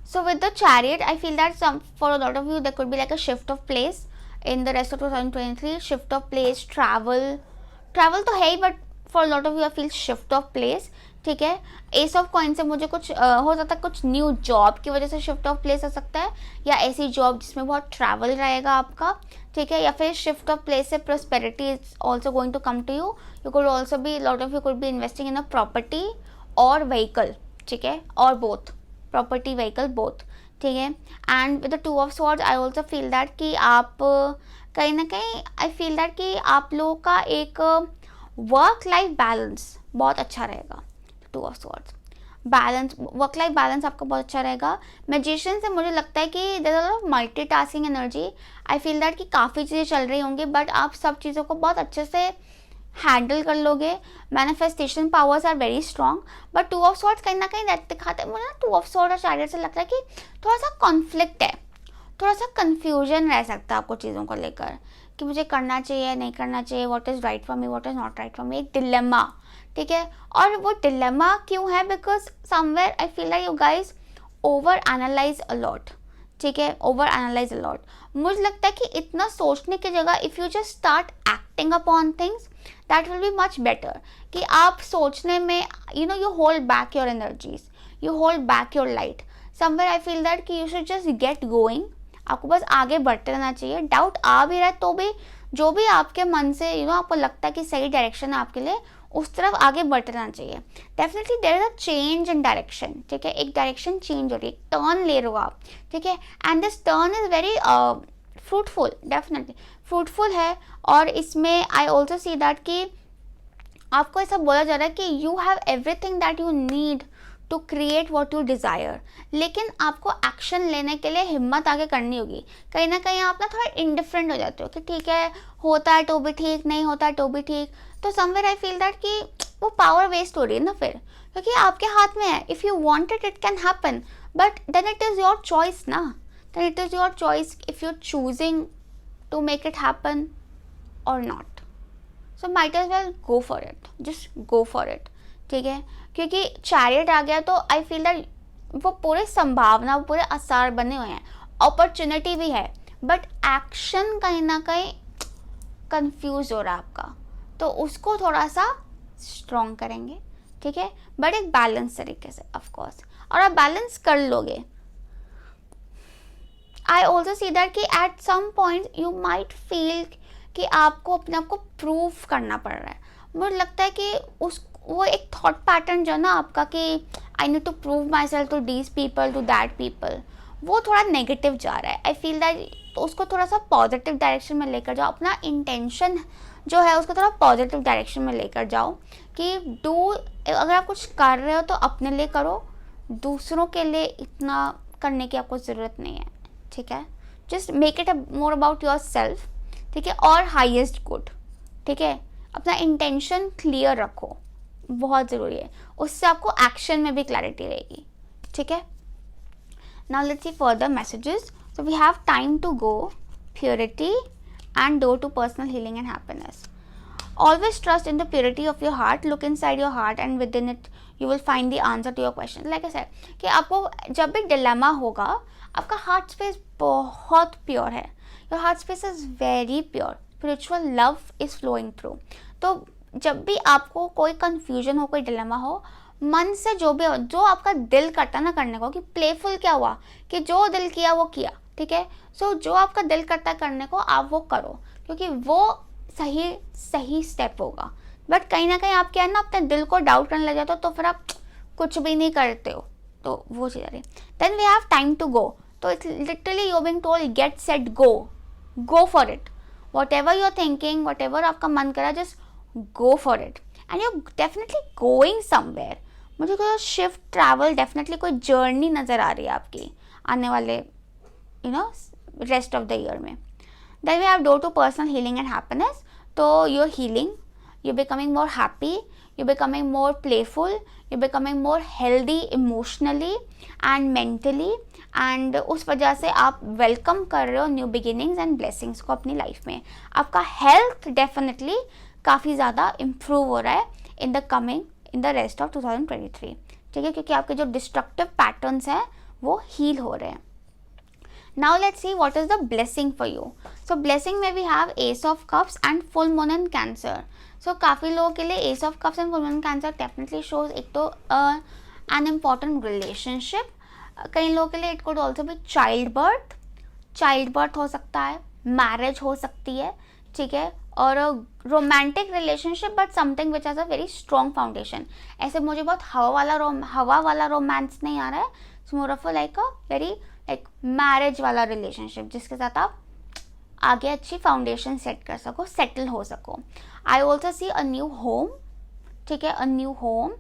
So with the Chariot, I feel that for a lot of you there could be like a shift of place in the rest of 2023. Shift of place, travel तो है ही, but for a lot of you I feel shift of place, ठीक है. S of coin से मुझे कुछ हो सकता है, कुछ न्यू जॉब की वजह से शिफ्ट ऑफ प्लेस हो सकता है, या ऐसी जॉब जिसमें बहुत ट्रैवल रहेगा आपका, ठीक है. या फिर शिफ्ट ऑफ प्लेस से prosperity is also going to come to you. You could also be, lot of you could be investing in a property और व्हीकल, ठीक है, और बोथ प्रॉपर्टी व्हीकल बोथ, ठीक है. And with the two of swords I also feel that कि आप कहीं ना कहीं, आई फील दैट कि आप लोगों का एक वर्क लाइफ बैलेंस बहुत अच्छा रहेगा. To of swords balance, work life balance आपका बहुत अच्छा रहेगा. मैजिशियन से मुझे लगता है कि there are multitasking energy. I feel that कि काफ़ी चीज़ें चल रही होंगी, बट आप सब चीज़ों को बहुत अच्छे से हैंडल कर लोगे. Manifestation powers are very strong. But two of swords कहीं ना कहीं दिखाते हैं मुझे ना, टू ऑफ स्वॉर्ड और चैरियट से लगता है कि थोड़ा सा कॉन्फ्लिक्ट है, थोड़ा सा कन्फ्यूजन रह सकता है आपको चीज़ों को लेकर, कि मुझे करना चाहिए नहीं करना चाहिए, what is right for me, what is not right for me, एक डिलेमा, ठीक है. और वो डिलेमा क्यों है? Because somewhere I feel like you guys over analyse a lot, ठीक है, ओवर एनालाइज अलॉट. मुझे लगता है कि इतना सोचने की जगह if you just start acting upon things, that will be much better. कि आप सोचने में you hold back your energies, you hold back your light. Somewhere I feel that कि you should just get going. आपको बस आगे बढ़ते रहना चाहिए. डाउट आ भी रहा है तो भी, जो भी आपके मन से आपको लगता है कि सही डायरेक्शन है आपके लिए, उस तरफ आगे बढ़ते रहना चाहिए. Definitely there is a change in direction, ठीक है. एक डायरेक्शन चेंज हो रही है, एक टर्न ले रहे हो आप, ठीक है. And this turn is very fruitful, definitely fruitful है. और इसमें आई ऑल्सो सी दैट कि आपको ऐसा बोला जा रहा है कि you have everything that you need to create what you desire. लेकिन आपको एक्शन लेने के लिए हिम्मत आगे करनी होगी. कहीं ना कहीं आप ना थोड़ा इंडिफरेंट हो जाते हो कि ठीक है, होता है तो भी ठीक, नहीं होता है तो भी ठीक. तो समवेयर आई फील दैट कि वो पावर वेस्ट हो रही है ना फिर, क्योंकि आपके हाथ में है. If you want it, it can happen, but then it is your choice ना. Then it is your choice if you are choosing to make it happen और not. So might as well go for it, just go for it, ठीक है. क्योंकि chariot आ गया तो I feel that वो पूरे संभावना, वो पूरे आसार बने हुए हैं, अपॉर्चुनिटी भी है, बट एक्शन कहीं ना कहीं कंफ्यूज हो रहा है आपका. तो उसको थोड़ा सा स्ट्रॉन्ग करेंगे, ठीक है, बट एक बैलेंस तरीके से ऑफ कोर्स. और आप बैलेंस कर लोगे. आई ऑल्सो सी दैट कि at some point you might feel कि आपको अपने आप को प्रूव करना पड़ रहा है. मुझे लगता है कि वो एक थॉट पैटर्न जो ना आपका कि I need to prove my self to these people, to that people, वो थोड़ा नेगेटिव जा रहा है। आई फील दैट तो उसको थोड़ा सा पॉजिटिव डायरेक्शन में लेकर जाओ, अपना इंटेंशन जो है उसको थोड़ा पॉजिटिव डायरेक्शन में लेकर जाओ कि अगर आप कुछ कर रहे हो तो अपने लिए करो, दूसरों के लिए इतना करने की आपको ज़रूरत नहीं है, ठीक है। Just make it more about your self, ठीक है, और हाईएस्ट गुड, ठीक है। अपना इंटेंशन क्लियर रखो, बहुत ज़रूरी है, उससे आपको एक्शन में भी क्लैरिटी रहेगी, ठीक है। Now let's see further messages. So we have time to go, purity and door to personal healing and happiness. Always trust in the purity of your heart. Look inside your heart and within it you will find the answer to your question. Like I said कि आपको जब भी dilemma होगा, आपका heart space बहुत pure है, your heart space is very pure, spiritual love is flowing through. तो जब भी आपको कोई कन्फ्यूजन हो, कोई डिलेमा हो, मन से जो भी हो, जो आपका दिल करता ना करने को, कि प्लेफुल क्या हुआ कि जो दिल किया वो किया, ठीक है। सो जो आपका दिल करता है करने को, आप वो करो, क्योंकि वो सही स्टेप होगा। बट कहीं ना कहीं आप क्या है ना, अपने दिल को डाउट करने लग जाते हो, तो फिर आप कुछ भी नहीं करते हो, तो वो चीज़ आ रही। Then we have time to go, तो it's literally you being told get set go for it, whatever you are thinking, whatever आपका मन करा, just go for it and you definitely going somewhere. मुझे कोई shift, travel, definitely कोई journey नज़र आ रही है आपकी आने वाले रेस्ट ऑफ द ईयर में। Then we have door to personal healing and happiness, तो you are healing, you becoming more happy, you becoming more playful, you becoming more healthy emotionally and mentally, and उस वजह से आप welcome कर रहे हो new beginnings and blessings को अपनी लाइफ में। आपका हेल्थ डेफिनेटली काफ़ी ज़्यादा इम्प्रूव हो रहा है इन द रेस्ट ऑफ 2023, ठीक है, क्योंकि आपके जो डिस्ट्रक्टिव पैटर्न्स हैं वो हील हो रहे हैं। Now let's see what is the blessing for you. So blessing में we have Ace of Cups and Full Moon in Cancer. So काफ़ी लोगों के लिए Ace of Cups and Full Moon in Cancer definitely shows एक तो an important relationship. कई लोगों के लिए it could also be childbirth हो सकता है, marriage हो सकती है, ठीक है, और romantic relationship but something which has a very strong foundation. ऐसे मुझे बहुत हवा वाला रोमांस नहीं आ रहा है, it's more of like a very एक मैरिज वाला रिलेशनशिप जिसके साथ आप आगे अच्छी फाउंडेशन सेट कर सको, सेटल हो सको। आई also C a new home, ठीक है, अ न्यू होम,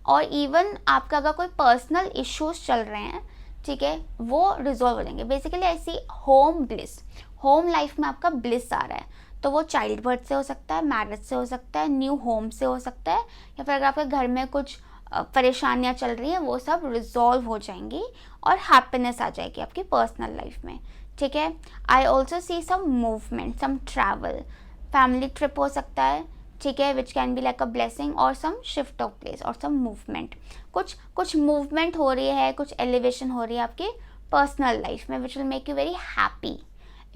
और इवन आपका अगर कोई पर्सनल इश्यूज चल रहे हैं, ठीक है, वो रिजॉल्व हो जाएंगे। बेसिकली ऐसी होम ब्लिस, होम लाइफ में आपका ब्लिस आ रहा है, तो वो चाइल्ड बर्थ से हो सकता है, मैरिज से हो सकता है, न्यू होम से हो सकता है, या फिर अगर आपके घर में कुछ परेशानियां चल रही हैं वो सब रिजॉल्व हो जाएंगी और हैप्पीनेस आ जाएगी आपकी पर्सनल लाइफ में, ठीक है। I also see some movement, some travel, family trip हो सकता है, ठीक है, which can be like a blessing, और सम शिफ्ट ऑफ प्लेस और सम मूवमेंट, कुछ मूवमेंट हो रही है, कुछ एलिवेशन हो रही है आपकी पर्सनल लाइफ में which will make you very happy,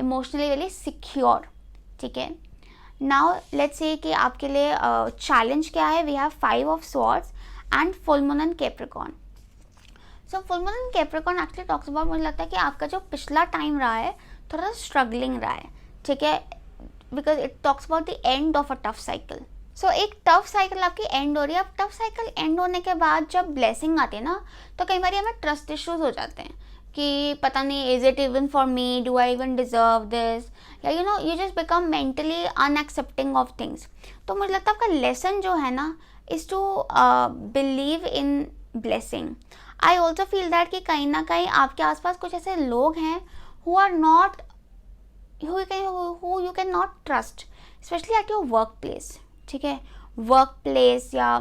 emotionally very secure, ठीक है। नाउ लेट्स से कि आपके लिए चैलेंज क्या है। We have 5 of swords and full moon in Capricorn. So full moon in Capricorn actually talks about, मुझे लगता है कि आपका जो पिछला टाइम रहा है थोड़ा स्ट्रगलिंग रहा है, ठीक है, because it talks about the end of a tough cycle. So एक टफ साइकिल आपकी एंड हो रही है। अब टफ साइकिल एंड होने के बाद जब ब्लेसिंग आती है ना, तो कई बार हमें ट्रस्ट इश्यूज हो जाते हैं कि पता नहीं is it even for me, do I even deserve this, या you just become mentally unaccepting of things. तो मुझे लगता है आपका लेसन जो है ना is to believe in blessing. I also feel that कि कहीं ना कहीं आपके आसपास कुछ ऐसे लोग हैं who are not, who you can not trust, especially at your work place, ठीक है, वर्क प्लेस या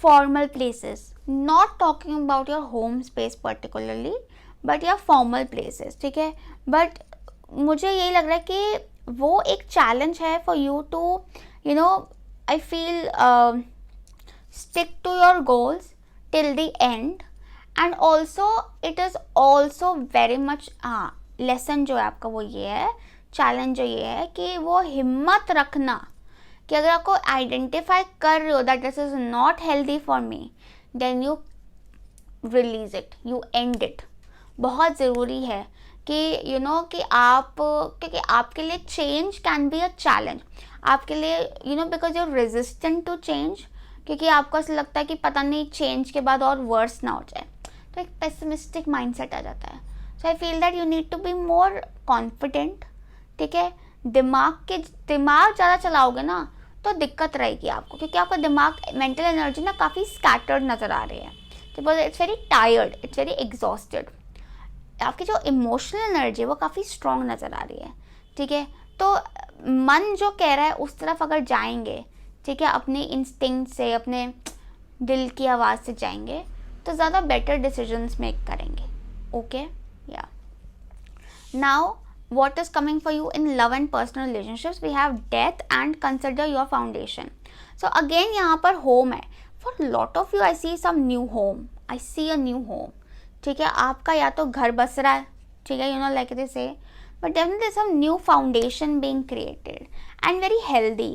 formal places, not talking about your home space particularly but या फॉर्मल प्लेसेस, ठीक है। बट मुझे यही लग रहा है कि वो एक चैलेंज है for you to I feel stick to your goals till the end, and also it is also very much lesson जो है आपका वो ये है, चैलेंज जो ये है कि वो हिम्मत रखना कि अगर आपको आइडेंटिफाई कर रहे हो that this is not healthy for me, then you release it, you and it. बहुत ज़रूरी है कि कि आप, क्योंकि आपके लिए change can be a challenge, आपके लिए because you are resistant to change, क्योंकि आपको ऐसा लगता है कि पता नहीं चेंज के बाद और वर्स ना हो जाए, तो एक पेसिमिस्टिक माइंडसेट आ जाता है. So I feel that you need to be more confident. ठीक है, दिमाग ज़्यादा चलाओगे ना तो दिक्कत रहेगी आपको, क्योंकि आपका दिमाग, मेंटल एनर्जी ना काफ़ी स्कैटर्ड नज़र आ रही है. Because it's very tired, it's very exhausted. आपकी जो इमोशनल एनर्जी है वो काफ़ी स्ट्रॉन्ग नज़र आ रही है. ठीक है, तो मन जो कह रहा है उस तरफ अगर जाएंगे, ठीक है, अपने इंस्टिंक्ट से, अपने दिल की आवाज़ से जाएंगे तो ज़्यादा बेटर डिसीजंस मेक करेंगे. ओके, या now what is coming for you in love and personal relationships, we have death and consider your foundation. So again यहाँ पर home है. For lot of you I see some new home, I see a new home. ठीक है, आपका या तो घर बस रहा है, ठीक है, you know, like they say, but definitely some new foundation being created and very healthy.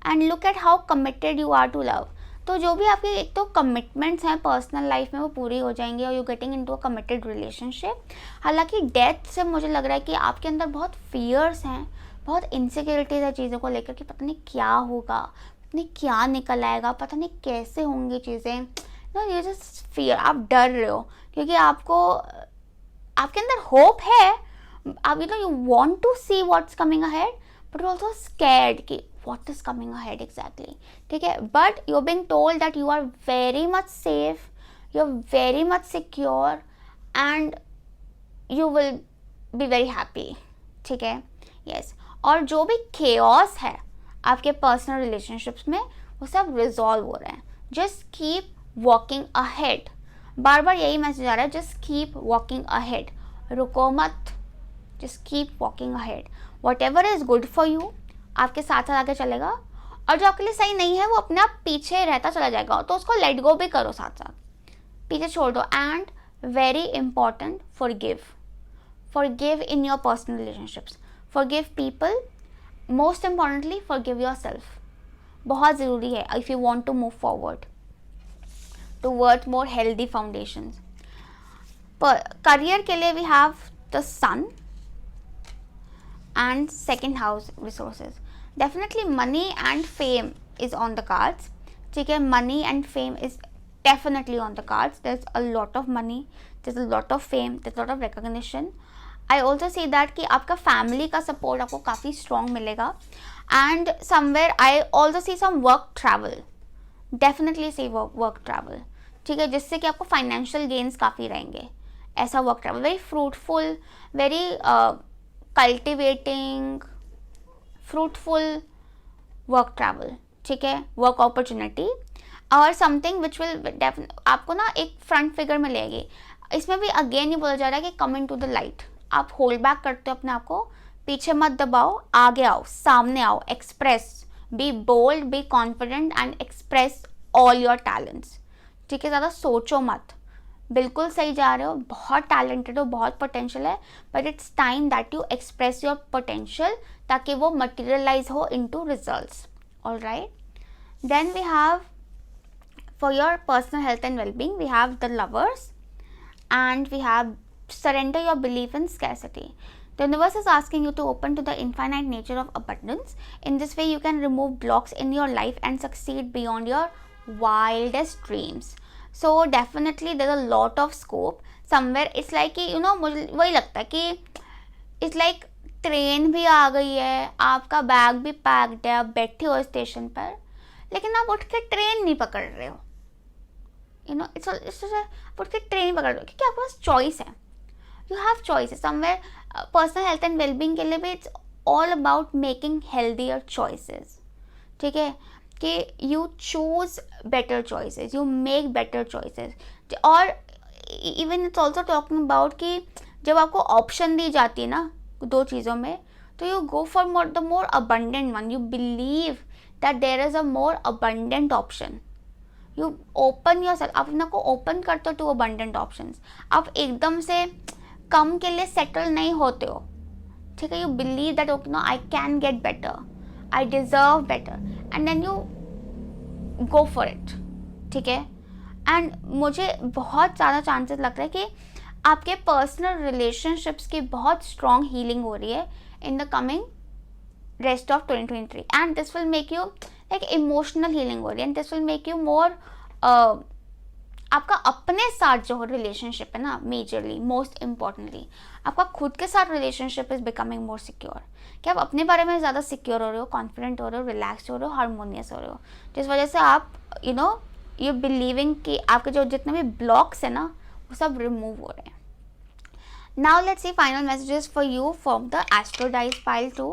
And look at how committed you are to love. तो जो भी आपके एक तो कमिटमेंट्स हैं पर्सनल लाइफ में वो पूरी हो जाएंगे और you getting into a committed relationship. हालांकि डेथ से मुझे लग रहा है कि आपके अंदर बहुत फियर्स हैं, बहुत इनसिक्योरिटीज़ है चीज़ों को लेकर कि पता नहीं क्या होगा, पता नहीं क्या निकल आएगा, पता नहीं कैसे होंगी चीज़ें. नो, यू जस्ट फियर, आप डर रहे हो क्योंकि आपको आपके अंदर होप है. आप you want to see what's coming ahead, but you also scared कि what is coming ahead exactly. ठीक है, but you're being told that you are very much safe, you're very much secure and you will be very happy. ठीक है, yes. और जो भी chaos है आपके पर्सनल रिलेशनशिप्स में वो सब रिजॉल्व हो रहे हैं. just keep walking ahead. बार बार यही मैसेज आ रहा है, just keep walking ahead. रुको मत, just keep walking ahead. whatever is good for you आपके साथ साथ आगे चलेगा, और जो आपके लिए सही नहीं है वो अपने आप पीछे रहता चला जाएगा, तो उसको लेट गो भी करो, साथ साथ पीछे छोड़ दो. And very important, forgive in your personal relationships. Forgive people, most importantly forgive yourself. बहुत ज़रूरी है if you want to move forward towards more healthy foundations. Career के लिए we have the sun and second house resources. Definitely money and fame is on the cards. ठीक है, money and fame is definitely on the cards. There's a lot of money, there's a lot of fame, there's a lot of recognition. I also see that कि आपका family का support आपको काफ़ी strong मिलेगा. And somewhere I also see some work travel. Definitely see work travel. ठीक है, जिससे कि आपको financial gains काफ़ी रहेंगे. ऐसा work travel, very fruitful, very cultivating, fruitful work travel. ठीक है, वर्क अपॉर्चुनिटी और समथिंग विच विल आपको ना एक फ्रंट फिगर में लेगी. इसमें भी अगेन ही बोला जा रहा है कि कमिंग टू द लाइट. आप होल्ड बैक करते हो अपने आप को, पीछे मत दबाओ, आगे आओ, सामने आओ, express, be bold, be confident and express all your talents. ठीक है, ज़्यादा सोचो मत, बिल्कुल सही जा रहे हो, बहुत टैलेंटेड हो, बहुत पोटेंशियल है, but it's time that you express your potential ताकि वो मटेरियलाइज हो into results. Alright, then we have for your personal health and wellbeing we have the lovers and we have surrender your belief in scarcity. The universe is asking you to open to the infinite nature of abundance. In this way you can remove blocks in your life and succeed beyond your wildest dreams. So definitely there's a lot of scope. Somewhere it's like कि you know, मुझे वही लगता है कि it's like train भी आ गई है, आपका बैग भी पैक्ड है, आप बैठे हो स्टेशन पर, लेकिन आप उठ के ट्रेन नहीं पकड़ रहे हो. You know, आप उठ के ट्रेन पकड़ रहे हो क्योंकि आपके पास चॉइस है. You have choices. Somewhere personal health and well-being के लिए भी it's all about making healthier choices. ठीक है, कि you choose better choices, you make better choices. और even it's also talking about कि जब आपको ऑप्शन दी जाती है ना दो चीज़ों में, तो you go for the more abundant one. You believe that there is a more abundant option. You open yourself. आप अपना को ओपन करते हो to abundant options. आप एकदम से कम के लिए सेटल नहीं होते हो. ठीक है, you believe that okay no I can get better, I deserve better, and then you go for it. ठीक है, एंड मुझे बहुत ज़्यादा चांसेस लग रहा है कि आपके पर्सनल रिलेशनशिप्स की बहुत स्ट्रॉन्ग हीलिंग हो रही है in the coming rest of 2023 and this will make you एक इमोशनल हीलिंग हो रही है, and this will make you more, आपका अपने साथ जो रिलेशनशिप है ना, मेजरली मोस्ट इम्पॉर्टेंटली आपका खुद के साथ relationship is becoming more secure, कि आप अपने बारे में ज़्यादा सिक्योर हो रहे हो, कॉन्फिडेंट हो रहे हो, रिलैक्स हो रहे हो, हारमोनियस हो रहे हो, जिस वजह से आप यू बिलीविंग कि आपके जो जितने भी ब्लॉक्स है ना वो सब रिमूव हो रहे हैं. Now let's see final messages for you from the Astro Dice pile 2.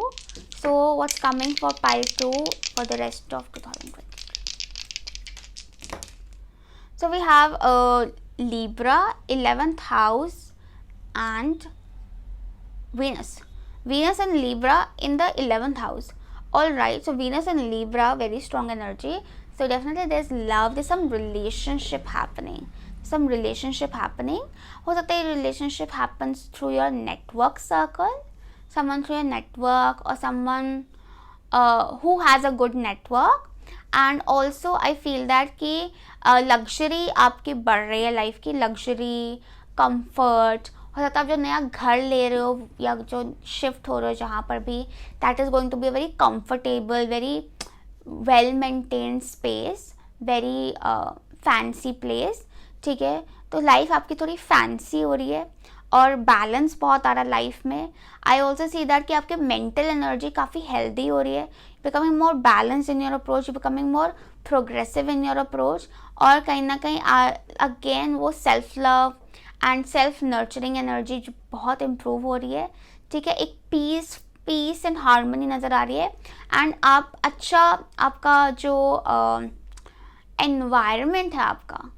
So what's coming for pile 2 for the rest of 2020? So we have Libra, 11th house, and Venus. Venus and Libra in the 11th house. Alright, so Venus and Libra, very strong energy. So definitely there's love, there's some relationship happening. हो सकता है relationship happens through your network circle, someone through your network, or someone who has a good network. And also I feel that कि luxury आपकी बढ़ रही है, life की luxury, comfort. हो सकता है आप जो नया घर ले रहे हो या जो शिफ्ट हो रहे हो जहाँ पर भी, that is going to be a very comfortable, very well maintained space, very fancy place. ठीक है, तो लाइफ आपकी थोड़ी फैंसी हो रही है और बैलेंस बहुत आ रहा है लाइफ में. आई ऑल्सो सी दैट कि आपके मेंटल एनर्जी काफ़ी हेल्दी हो रही है, becoming more balance in your approach, becoming more progressive in your approach. और कहीं ना कहीं अगेन वो self love and self nurturing energy जो बहुत इम्प्रूव हो रही है. ठीक है, एक पीस एंड हार्मनी नज़र आ रही है. एंड आप अच्छा, आपका जो एनवायरनमेंट है आपका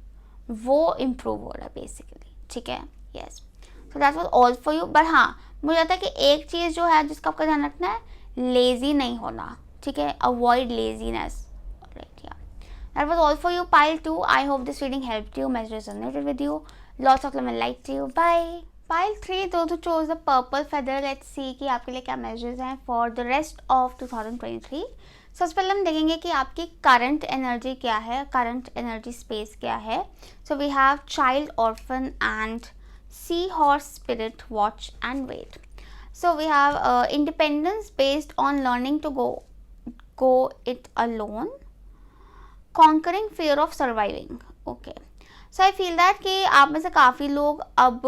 वो इम्प्रूव हो रहा है बेसिकली. ठीक है, yes. So that was all for you. But हाँ, मुझे लगता है कि एक चीज़ जो है जिसका आपका ध्यान रखना है, लेज़ी नहीं होना. ठीक है, अवॉइड लेजीनेस. राइट, या. That was all for you, pile 2. I hope this reading helped you, message resonated with you. Lots of love and light to you. Bye. Pile 3, those who chose the purple feather. Let's see कि आपके लिए क्या messages हैं for the rest of 2023. सबसे पहले हम देखेंगे कि आपकी करंट एनर्जी क्या है, करंट एनर्जी स्पेस क्या है. So we have child, orphan and sea horse spirit, watch and wait. So we have independence based on learning to go it alone, conquering fear of surviving. Okay, so I feel that कि आप में से काफ़ी लोग अब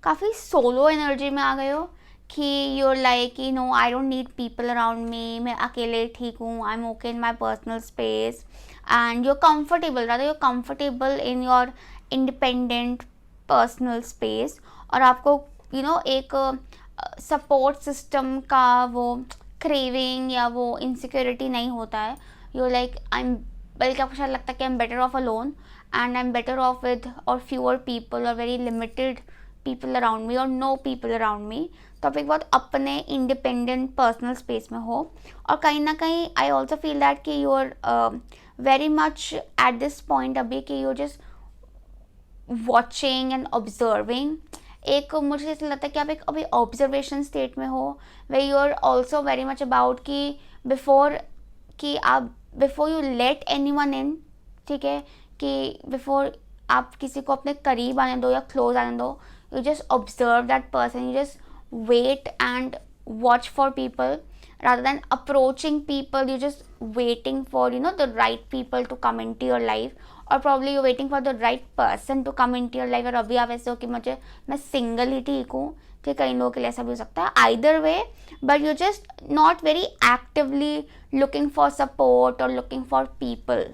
काफ़ी solo energy में आ गए हो, कि you're like, you know, I don't need people around me, मैं अकेले ठीक हूँ, I'm okay in my personal space, and you're comfortable, rather you're comfortable in your independent personal space. और आपको you know एक सपोर्ट सिस्टम का वो craving या वो इनसिक्योरिटी नहीं होता है. यू लाइक आई एम, बल्कि आपको शायद लगता है कि I am better of alone and I am better of with और फ्यूअर पीपल और very limited people around me और नो पीपल अराउंड मी. तो आप एक बहुत अपने इंडिपेंडेंट पर्सनल स्पेस में हो. और कहीं ना कहीं आई ऑल्सो फील दैट कि you are very much at this point अभी कि you are just watching and observing. एक मुझे ऐसा लगता है कि आप एक अभी ऑब्जर्वेशन स्टेट में हो, way you are also very much about कि before you let anyone in. ठीक है, कि बिफोर आप किसी को अपने करीब आने दो या क्लोज आने दो, you just observe that person, you just wait and watch for people rather than approaching people. You just waiting for the right people to come into your life, or probably you're waiting for the right person to come into your life. और अभी आप ऐसे हो कि मैं single ही ठीक हूँ. ठीक है, कई लोगों के लिए ऐसा भी हो सकता है. either way, but you're just not very actively looking for support or looking for people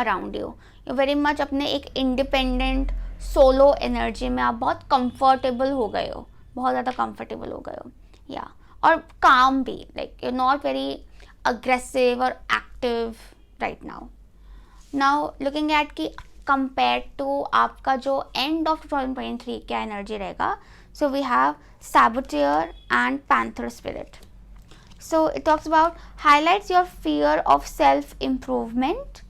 around you. you're very much अपने एक independent solo energy में आप बहुत comfortable हो गए हो, बहुत ज़्यादा comfortable हो गए हो. या और काम भी, like you're not very aggressive or active right now. Now looking at कि compared to आपका जो end of 2023 क्या एनर्जी रहेगा. So we have Saboteur and Panther Spirit. So it talks about highlights your fear of self-empowerment,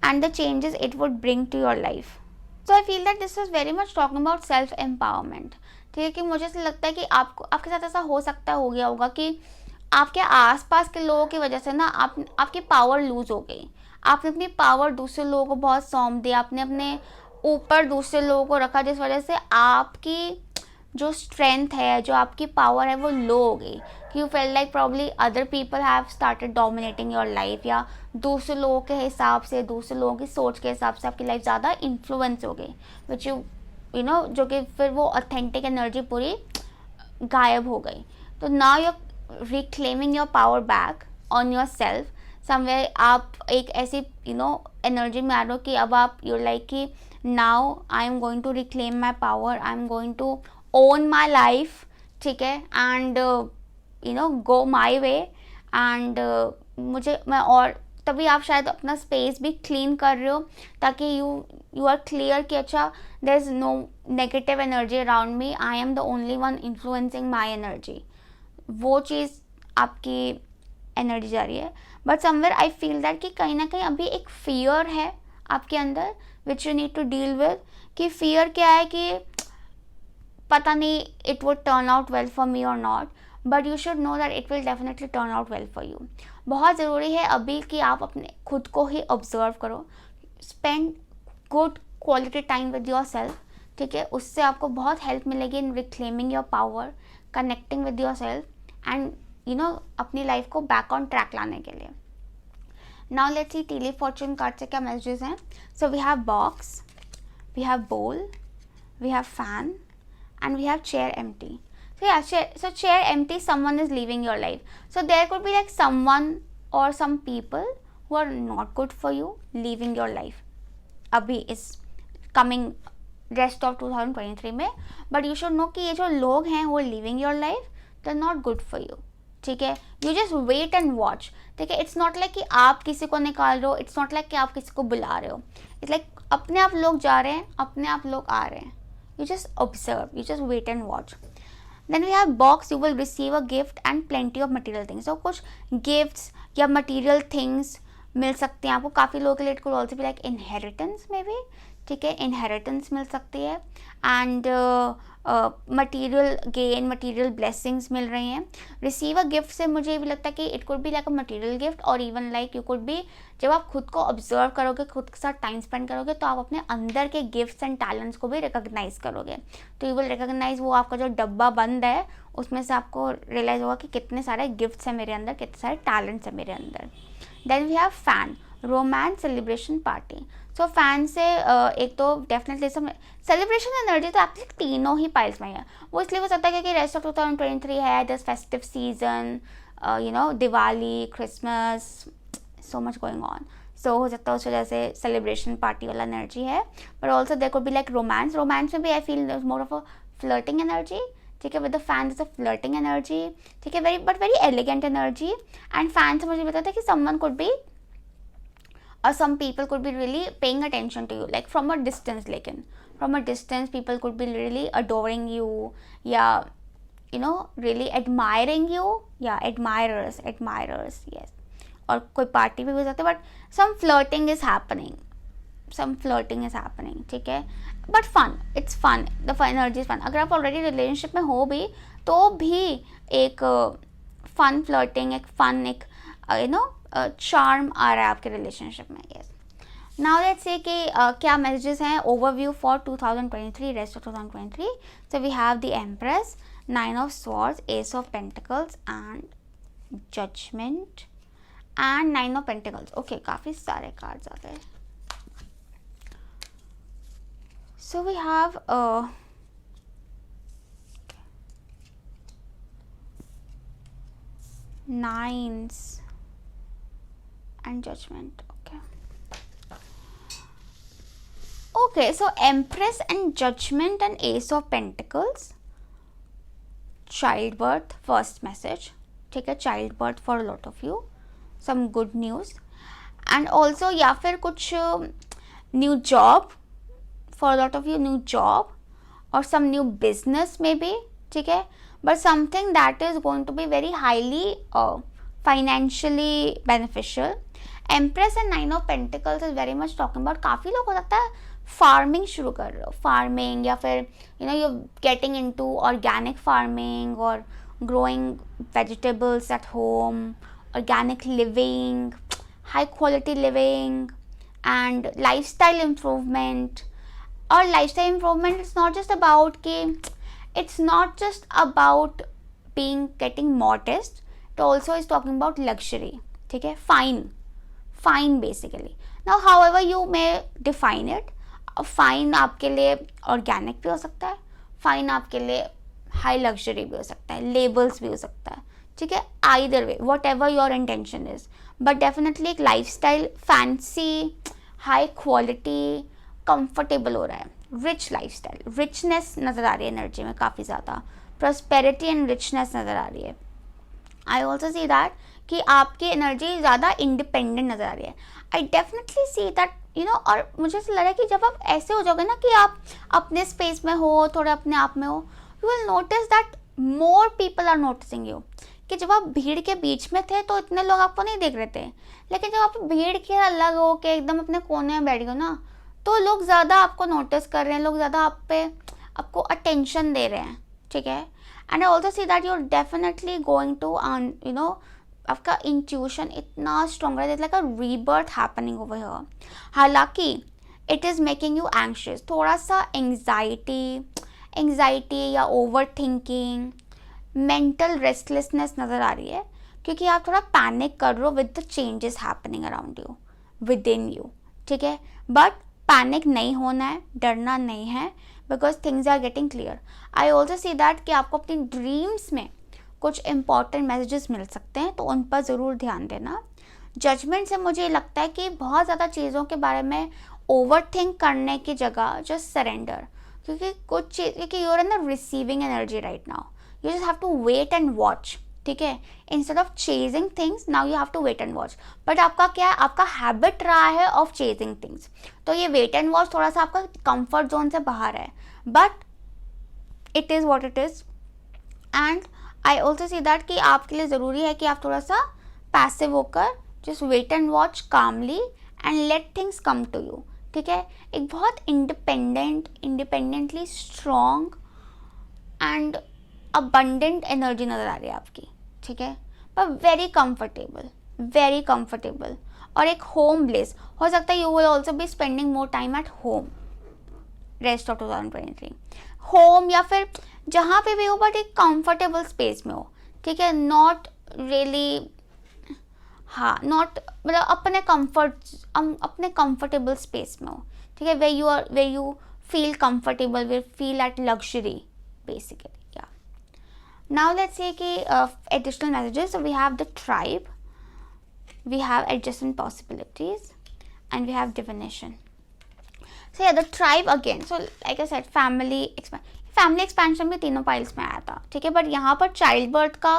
and the changes it would bring to your life. So I feel that this is very much talking about self-empowerment. ठीक है, कि मुझे ऐसा लगता है कि आपके साथ ऐसा हो गया होगा कि आपके आसपास के लोगों की वजह से ना आपकी पावर लूज हो गई. आपने अपनी पावर दूसरे लोगों को बहुत सौंप दिया, आपने अपने ऊपर दूसरे लोगों को रखा, जिस वजह से आपकी जो स्ट्रेंथ है, जो आपकी पावर है वो लो हो गई, कि you fail like probably other people have started dominating your life, या दूसरे लोगों के हिसाब से, दूसरे लोगों की सोच के हिसाब से आपकी लाइफ ज़्यादा इन्फ्लुएंस हो गई, विच यू नो जो कि फिर वो ऑथेंटिक एनर्जी पूरी गायब हो गई. तो now you are reclaiming your power back on your self somewhere. आप एक ऐसी एनर्जी में आ रहे हो कि अब आप यूर लाइक कि now I am going to reclaim my power, I am going to own my life, ठीक है, and go my way. And मैं और तभी आप शायद अपना स्पेस भी क्लीन कर रहे हो, ताकि यू आर क्लियर कि अच्छा there is no negative energy around me, I am the only one influencing my energy. वो चीज़ आपकी एनर्जी जा रही है. But somewhere I feel that कि कहीं ना कहीं अभी एक फियर है आपके अंदर which you need to deal with. कि फियर क्या है कि पता नहीं it would turn out well for me और not, but you should know that it will definitely turn out well for you. बहुत ज़रूरी है अभी कि आप अपने खुद को ही ऑब्जर्व करो, spend good quality time with yourself, ठीक है. उससे आपको बहुत हेल्प मिलेगी in reclaiming your power, connecting with your self and अपनी लाइफ को बैक ऑन ट्रैक लाने के लिए. Now let's see tea leaf fortune card से क्या मैसेजेस हैं. So we have box, we have bowl, we have fan and we have chair empty. So yeah, chair empty, someone is leaving your life. So there could be like someone or some people who are not good for you leaving your life abhi is coming rest of 2023 में. but you should know कि ये जो लोग हैं वो leaving your life, they're not good for you, ठीक है. you just wait and watch, ठीक है. it's not like कि आप किसी को निकाल रहे हो, it's not like कि आप किसी को बुला रहे हो, it's like अपने आप लोग जा रहे हैं, अपने आप लोग आ रहे हैं. You just observe, you just wait and watch. Then we have box, you will receive a gift and plenty of material things. So कुछ gifts या material things मिल सकते हैं आपको. काफ़ी लोगों के लिए it could also be like inheritance maybe, ठीक है, inheritance मिल सकती है. and material gain, material blessings मिल रही हैं. रिसीव अ गिफ्ट से मुझे ये भी लगता है कि it could be like a material gift, और even like you could be, जब आप खुद को ऑब्जर्व करोगे, खुद के साथ टाइम स्पेंड करोगे, तो आप अपने अंदर के गिफ्ट्स एंड टैलेंट्स को भी रिकॉग्नाइज करोगे. तो यू विल रिकॉग्नाइज वो आपका जो डब्बा बंद है उसमें से आपको रियलाइज़ होगा कि कितने सारे गिफ्ट्स हैं मेरे अंदर, कितने सारे टैलेंट्स हैं मेरे अंदर. Then we have fan, romance celebration party. So fan से एक तो डेफिनेटली सब सेलिब्रेशन एनर्जी तो एक्चुअली तीनों ही पाइल्स में है. वो इसलिए हो सकता है क्योंकि रेस्ट ऑफ 2023 है this festive season, Diwali, Christmas, so much going on. So हो सकता है उस वजह से सेलिब्रेशन पार्टी वाला एनर्जी है. But also there could be like romance. Romance में भी I feel more of a flirting energy, ठीक है. With the fan is a flirting energy, ठीक है, very elegant energy. And fan से मुझे बताता है कि someone could be or some people could be really paying attention to you, like from a distance. लेकिन from a distance people could be really adoring you, या really admiring you, admirers, yes. और कोई party भी हो सकती है, but some flirting is happening, ठीक है. but fun, it's fun, the fun energy is fun. अगर आप ऑलरेडी रिलेशनशिप में हो भी तो भी एक फन फ्लर्टिंग, एक फन, एक चार्म आ रहा है आपके रिलेशनशिप में. यस. नाउ लेट्स से कि क्या मैसेजेस हैं overview for 2023, rest of 2023. So we have the empress, 9 of swords, ace of pentacles and judgement and 9 of pentacles. Okay, काफ़ी सारे कार्ड्स आ गए. So we have nines and judgment. Okay, so empress and judgment and ace of pentacles, childbirth, first message, ठीक है, childbirth for a lot of you, some good news. and also या फिर कुछ new job for a lot of you, new job or some new business maybe, ठीक है, but something that is going to be very highly financially beneficial. Empress and 9 of pentacles is very much talking about काफ़ी लोग हो सकता है farming शुरू कर रहे हो, फार्मिंग, या फिर you getting into organic farming और growing vegetables at home, organic living, high quality living and lifestyle improvement. और lifestyle improvement it's not just about कि it's not just about being getting modest, it also is talking about luxury. ठीक है, fine basically. Now however you may define it, fine आपके लिए organic भी हो सकता है, fine आपके लिए high luxury भी हो सकता है, labels भी हो सकता है, ठीक है, either way whatever your intention is, but definitely एक lifestyle fancy high quality comfortable हो रहा है, rich lifestyle, richness नज़र आ रही है एनर्जी में काफ़ी ज़्यादा, prosperity and richness नज़र आ रही है. I also see that कि आपकी एनर्जी ज़्यादा इंडिपेंडेंट नज़र आ रही है. आई definitely C that you know, और मुझे ऐसा लग रहा है कि जब आप ऐसे हो जाओगे ना कि आप अपने स्पेस में हो, थोड़ा अपने आप में हो, you will notice that more people are noticing you. कि जब आप भीड़ के बीच में थे तो इतने लोग आपको नहीं देख रहे थे, लेकिन जब आप भीड़ के अलग हो के एकदम अपने कोने में बैठ गए ना, तो लोग ज़्यादा आपको नोटिस कर रहे हैं, लोग ज़्यादा आपको अटेंशन दे रहे हैं. ठीक है. And I also see that you are definitely going to you know, आपका इंट्यूशन इतना स्ट्रॉन्ग है, like a rebirth happening over here. हालांकि it is making you anxious, थोड़ा सा एंग्जाइटी या ओवर थिंकिंग, मेंटल रेस्टलेसनेस नज़र आ रही है, क्योंकि आप थोड़ा पैनिक कर रहे हो with the changes happening around you, with in you. ठीक है. बट पैनिक नहीं होना है, डरना नहीं है, because things are getting clear. I also see that कि आपको अपनी ड्रीम्स में कुछ इंपॉर्टेंट मैसेजेस मिल सकते हैं, तो उन पर ज़रूर ध्यान देना. जजमेंट से मुझे लगता है कि बहुत ज़्यादा चीज़ों के बारे में ओवर थिंक करने की जगह जस्ट सरेंडर, क्योंकि कुछ चीज़, क्योंकि you are in the receiving energy right now, you just have to wait and watch. ठीक है. Instead of chasing things now you have to wait and watch. But आपका क्या है, आपका हैबिट रहा है ऑफ चेजिंग थिंग्स, तो ये वेट एंड वॉच थोड़ा सा आपका कंफर्ट जोन से बाहर है. But it is what it is. And I also see that कि आपके लिए ज़रूरी है कि आप थोड़ा सा पैसिव होकर just wait and watch calmly and let things come to you. ठीक है. एक बहुत independently strong and abundant energy नज़र आ रही है आपकी. ठीक है. पर वेरी कंफर्टेबल और एक होम ब्लेस. हो सकता है you will also be spending more time at home rest of 2023. Home या फिर जहाँ पे भी हो, बट एक कंफर्टेबल स्पेस में हो. ठीक है. नॉट रियली, हाँ, नॉट मतलब अपने कंफर्टेबल स्पेस में हो. ठीक है. Way you feel comfortable, way feel at luxury basically. Now let's say कि additional messages. So we have the tribe, we have adjacent possibilities, and we have divination. So yeah, the tribe again. So like I said, family expansion भी तीनों piles में आया था. ठीक है. But यहाँ पर चाइल्ड बर्थ का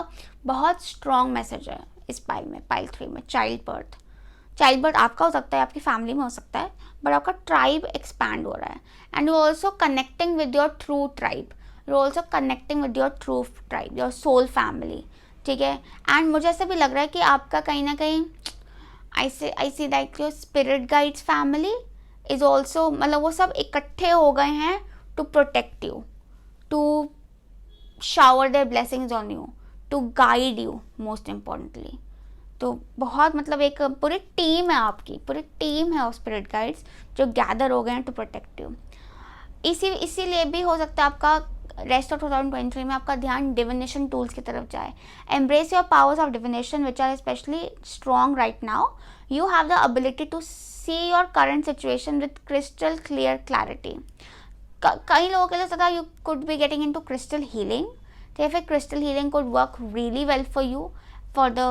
बहुत स्ट्रॉन्ग मैसेज है इस पाइल में, पाइल 3 में. चाइल्ड बर्थ आपका हो सकता है, आपकी फैमिली में हो सकता है, बट आपका ट्राइब एक्सपैंड हो रहा है. And you also connecting with your true tribe, you're also connecting with your true tribe, your soul family. ठीक है. एंड मुझे ऐसा भी लग रहा है कि आपका कहीं ना कहीं I see that your spirit guides family is also, मतलब वो सब इकट्ठे हो गए हैं to protect you, to shower their blessings on you, to guide you most importantly. तो बहुत मतलब एक पूरी टीम है, आपकी पूरी टीम है ऑफ स्पिरिट गाइड्स जो गैदर हो गए हैं टू प्रोटेक्ट यू. इसीलिए भी हो सकता है आपका रेस्ट ऑफ 2023 में आपका ध्यान डिविनेशन टूल्स की तरफ जाए. Embrace your powers of divination which are especially strong right now. You have the ability to see your current situation with crystal clear clarity. कई लोगों के लिए सदा you could be getting into crystal healing. तो फिर crystal healing could work really well for you for the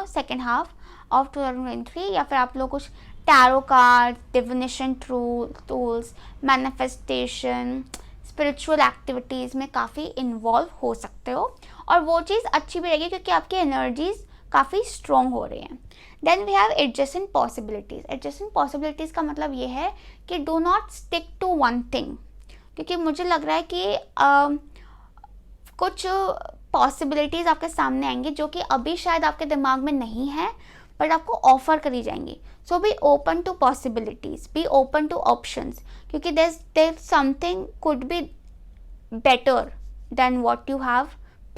second half of 2023. या फिर आप लोग कुछ tarot card, divination tools, manifestation, spiritual activities में काफ़ी इन्वॉल्व हो सकते हो, और वो चीज़ अच्छी भी रहेगी क्योंकि आपकी एनर्जीज काफ़ी स्ट्रॉन्ग हो रही हैं. Then we have adjacent possibilities. Adjacent possibilities का मतलब ये है कि do not stick to one thing, क्योंकि मुझे लग रहा है कि कुछ पॉसिबिलिटीज़ आपके सामने आएंगी जो कि अभी शायद आपके दिमाग में नहीं है, बट आपको ऑफर करी जाएंगी. So be open to possibilities, be open to options, क्योंकि there something could be better than what you have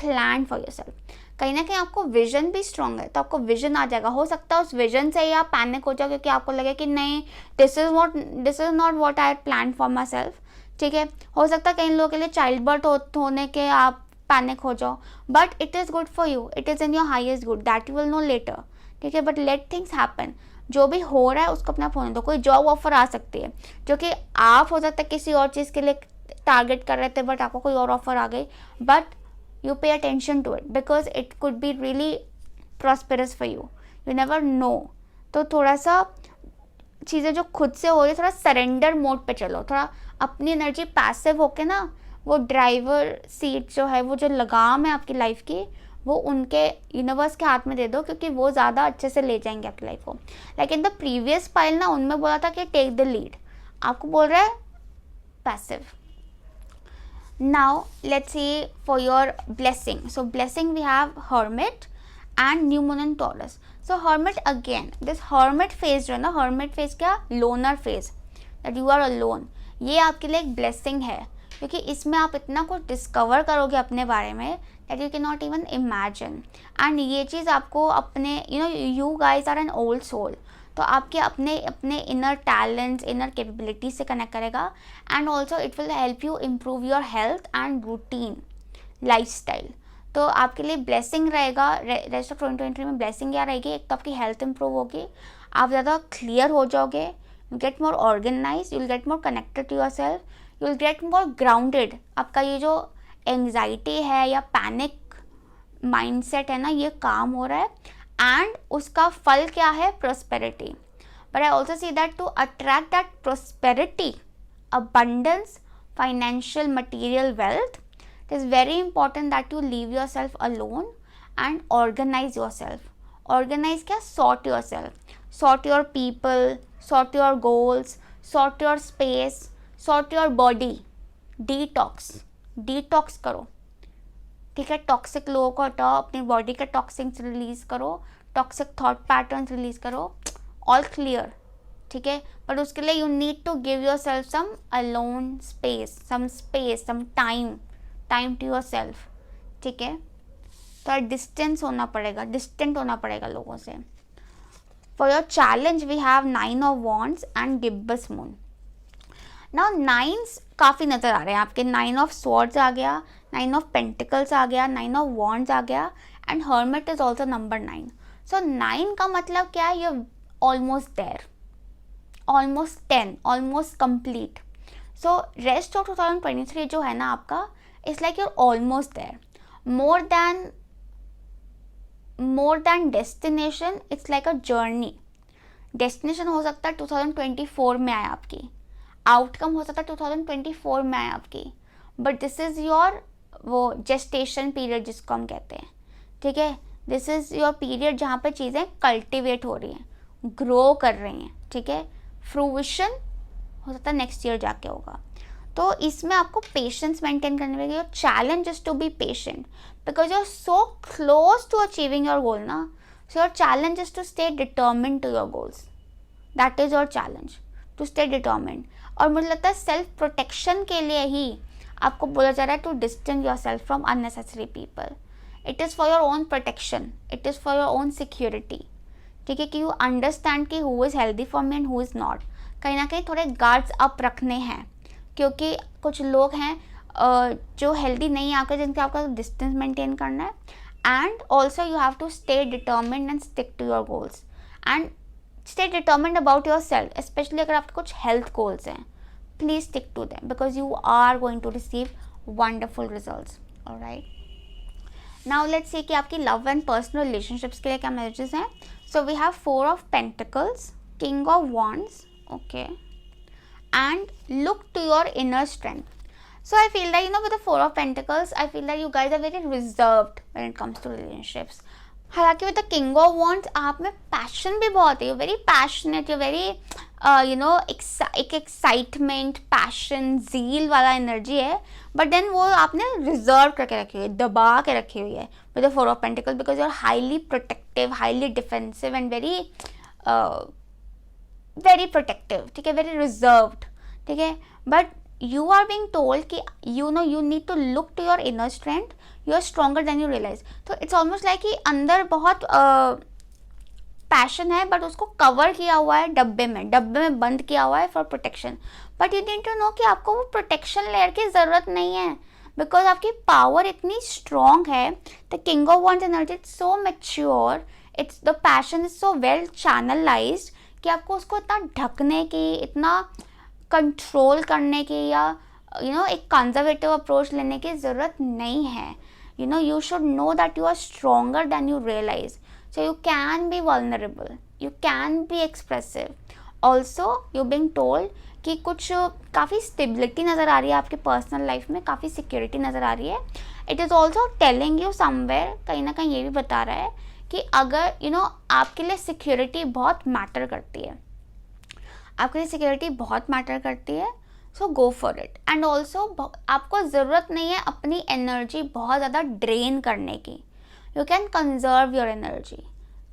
plan for yourself. कहीं ना कहीं आपको विजन भी स्ट्रॉन्ग है, तो आपको विजन आ जाएगा. हो सकता है उस विजन से ही आप पैनिक हो जाओ, क्योंकि आपको लगे कि नहीं, this is not what I plan for my self. ठीक है। हो सकता है कई लोगों के लिए चाइल्ड बर्थ होने के आप पैनिक हो जाओ, but it is good for you, it is in your highest good, that you will know later, ठीक है। बट लेट थिंग्स हैपन, जो भी हो रहा है उसको अपना होने दो। कोई जॉब ऑफर आ सकती है जो कि आप हो सकता है किसी और चीज़ के लिए टारगेट कर रहे थे, बट आपको कोई और ऑफर आ गई, but you pay attention to it because it could be really prosperous for you, you never know. तो थोड़ा सा चीज़ें जो खुद से हो रही है, थोड़ा सरेंडर मोड पे चलो, थोड़ा अपनी एनर्जी पैसिव होके ना, वो ड्राइवर सीट जो है, वो जो लगाम है आपकी लाइफ की, वो उनके यूनिवर्स के हाथ में दे दो, क्योंकि वो ज़्यादा अच्छे से ले जाएंगे आपकी लाइफ को। Like in the previous pile ना, उनमें बोला था कि टेक द लीड, आपको बोल रहा है passive. Now let's see for your blessing. So blessing we have hermit and new moon in Taurus. So hermit again, this hermit phase जो है ना, हर्मिट फेज क्या, loner phase, that you are alone, ये आपके लिए एक blessing है, क्योंकि इसमें आप इतना कुछ डिस्कवर करोगे अपने बारे में that you can not even imagine. And ये चीज़ आपको अपने you guys are an old soul, तो आपके अपने इनर टैलेंट्स, इनर कैपेबिलिटी से कनेक्ट करेगा। And also it will help you improve your health and routine lifestyle. तो आपके लिए ब्लेसिंग रहेगा, रेस्ट ऑफ 2023 में ब्लेसिंग क्या रहेगी, एक तो आपकी हेल्थ इंप्रूव होगी, आप ज़्यादा क्लियर हो जाओगे, you get more organise, you will get more connected to yourself, you will get more grounded. आपका ये जो एंग्जाइटी है या पैनिक माइंडसेट है ना, ये काम हो रहा है, एंड उसका फल क्या है, prosperity. But I also see that to attract that prosperity, abundance, financial, material wealth, it is very important that you leave yourself alone and organize yourself. Organize क्या, sort yourself, sort your people, sort your goals, sort your space, sort your body, detox करो, ठीक है। Toxic लोगों को हटाओ, अपनी body के toxins release करो, टॉक्सिक थॉट पैटर्न्स रिलीज करो, ऑल क्लियर, ठीक है। बट उसके लिए you need to give yourself some alone space, some time to yourself, ठीक है। तो डिस्टेंस होना पड़ेगा, डिस्टेंट होना पड़ेगा लोगों से। For your challenge we have 9 of wands and gibbous moon. Now 9s काफ़ी नज़र आ रहे हैं आपके, 9 ऑफ स्वॉर्ड्स आ गया, 9 ऑफ पेंटिकल्स आ गया, 9 ऑफ वॉन्ड्स आ गया, and hermit is also number 9। So 9 का मतलब क्या है, you almost there, almost 10, almost complete. So rest of 2023 जो है ना आपका, it's like you're almost there, more than destination, it's like a journey. Destination हो सकता है 2024 में आए आपकी, आउटकम हो सकता है 2024 में आए आपकी, बट दिस इज़ योर वो जेस्टेशन पीरियड जिसको हम कहते हैं, ठीक है। दिस इज़ योर पीरियड जहाँ पे चीज़ें कल्टिवेट हो रही हैं, ग्रो कर रही हैं, ठीक है। फ्रूविशन हो सकता है नेक्स्ट ईयर जाके होगा। तो इसमें आपको पेशेंस मेंटेन करने पड़ेगी। Your challenge is to be patient because you are so close to achieving your goal ना। So your challenge is to stay determined to your goals, that is your challenge, to stay determined. और मुझे लगता है self protection के लिए ही आपको बोला जा रहा है to distance yourself from unnecessary people. It is for your own protection, it is for your own security, ठीक है। कि यू अंडरस्टैंड कि who is healthy for me and who is not. कहीं ना कहीं थोड़े गार्ड्स अप रखने हैं, क्योंकि कुछ लोग हैं जो हेल्दी नहीं आकर, जिनके आपका डिस्टेंस मेंटेन करना है। And also you have to stay determined and stick to your goals and stay determined about your self. Especially अगर आपके कुछ हेल्थ गोल्स हैं, please stick to them because you are going to receive wonderful results. Alright, now let's see कि आपकी love and personal relationships के लिए क्या messages हैं। So we have 4 of pentacles, king of wands, okay, and look to your inner strength. So I feel that with the 4 of Pentacles, I feel that you guys are very reserved when it comes to relationships. हालांकि with the King of Wands आप में passion भी बहुत है, you're very passionate, you're very एक excitement, passion, जील वाला energy है, but then वो आपने रिजर्व करके रखी हुई है, दबा के रखी हुई है with the 4 of Pentacles because you're highly protective, highly defensive and very protective, ठीक है, very reserved, ठीक है। but you are being told कि you need to look to your inner strength, you are stronger than you realize. तो it's almost like कि अंदर बहुत passion है, बट उसको कवर किया हुआ है डब्बे में बंद किया हुआ है for protection. But you need to know कि आपको वो प्रोटेक्शन लेयर की ज़रूरत नहीं है, बिकॉज आपकी पावर इतनी स्ट्रॉन्ग है. The king of wands energy it's so mature, it's the passion is so well channelised कि आपको उसको इतना ढकने की, इतना कंट्रोल करने की या एक कंजर्वेटिव अप्रोच लेने की ज़रूरत नहीं है. You should know that you are stronger than you realize. So you can be vulnerable, you can be expressive. Also you being told कि कुछ काफ़ी स्टेबिलिटी नज़र आ रही है आपके पर्सनल लाइफ में, काफ़ी सिक्योरिटी नज़र आ रही है. It is also telling you somewhere, कहीं ना कहीं ये भी बता रहा है कि अगर आपके लिए सिक्योरिटी बहुत मैटर करती है, आपके लिए सिक्योरिटी बहुत मैटर करती है, so go for it. And also आपको ज़रूरत नहीं है अपनी एनर्जी बहुत ज़्यादा ड्रेन करने की. You can conserve your energy.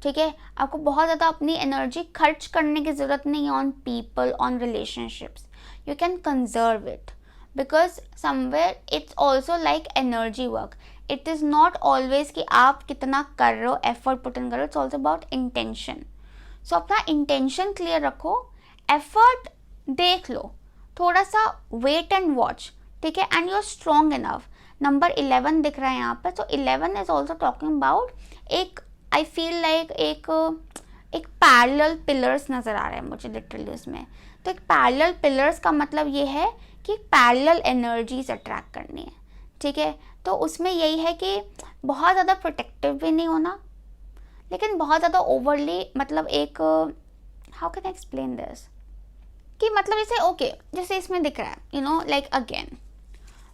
ठीक है, आपको बहुत ज़्यादा अपनी एनर्जी खर्च करने की ज़रूरत नहीं है on people, on relationships. You can conserve it because somewhere it's also like energy work. It is not always कि आप कितना कर रहे हो, एफर्ट पुट इन करो. It's also about intention. So अपना इंटेंशन क्लियर रखो, एफर्ट देख लो, थोड़ा सा वेट एंड वॉच. ठीक है, and you are strong enough. Number 11 दिख रहा है यहाँ पर. तो 11 इज ऑल्सो टॉकिंग अबाउट एक, आई फील लाइक एक पैरेलल पिलर्स नज़र आ रहे हैं मुझे लिटरली उसमें. तो एक पैरेलल पिलर्स का मतलब ये है कि पैरेलल एनर्जीज अट्रैक्ट करनी है. ठीक है, तो उसमें यही है कि बहुत ज़्यादा प्रोटेक्टिव भी नहीं होना, लेकिन बहुत ज़्यादा ओवरली, मतलब एक, how can I explain this, कि मतलब जैसे ओके जैसे इसमें दिख रहा है लाइक अगेन.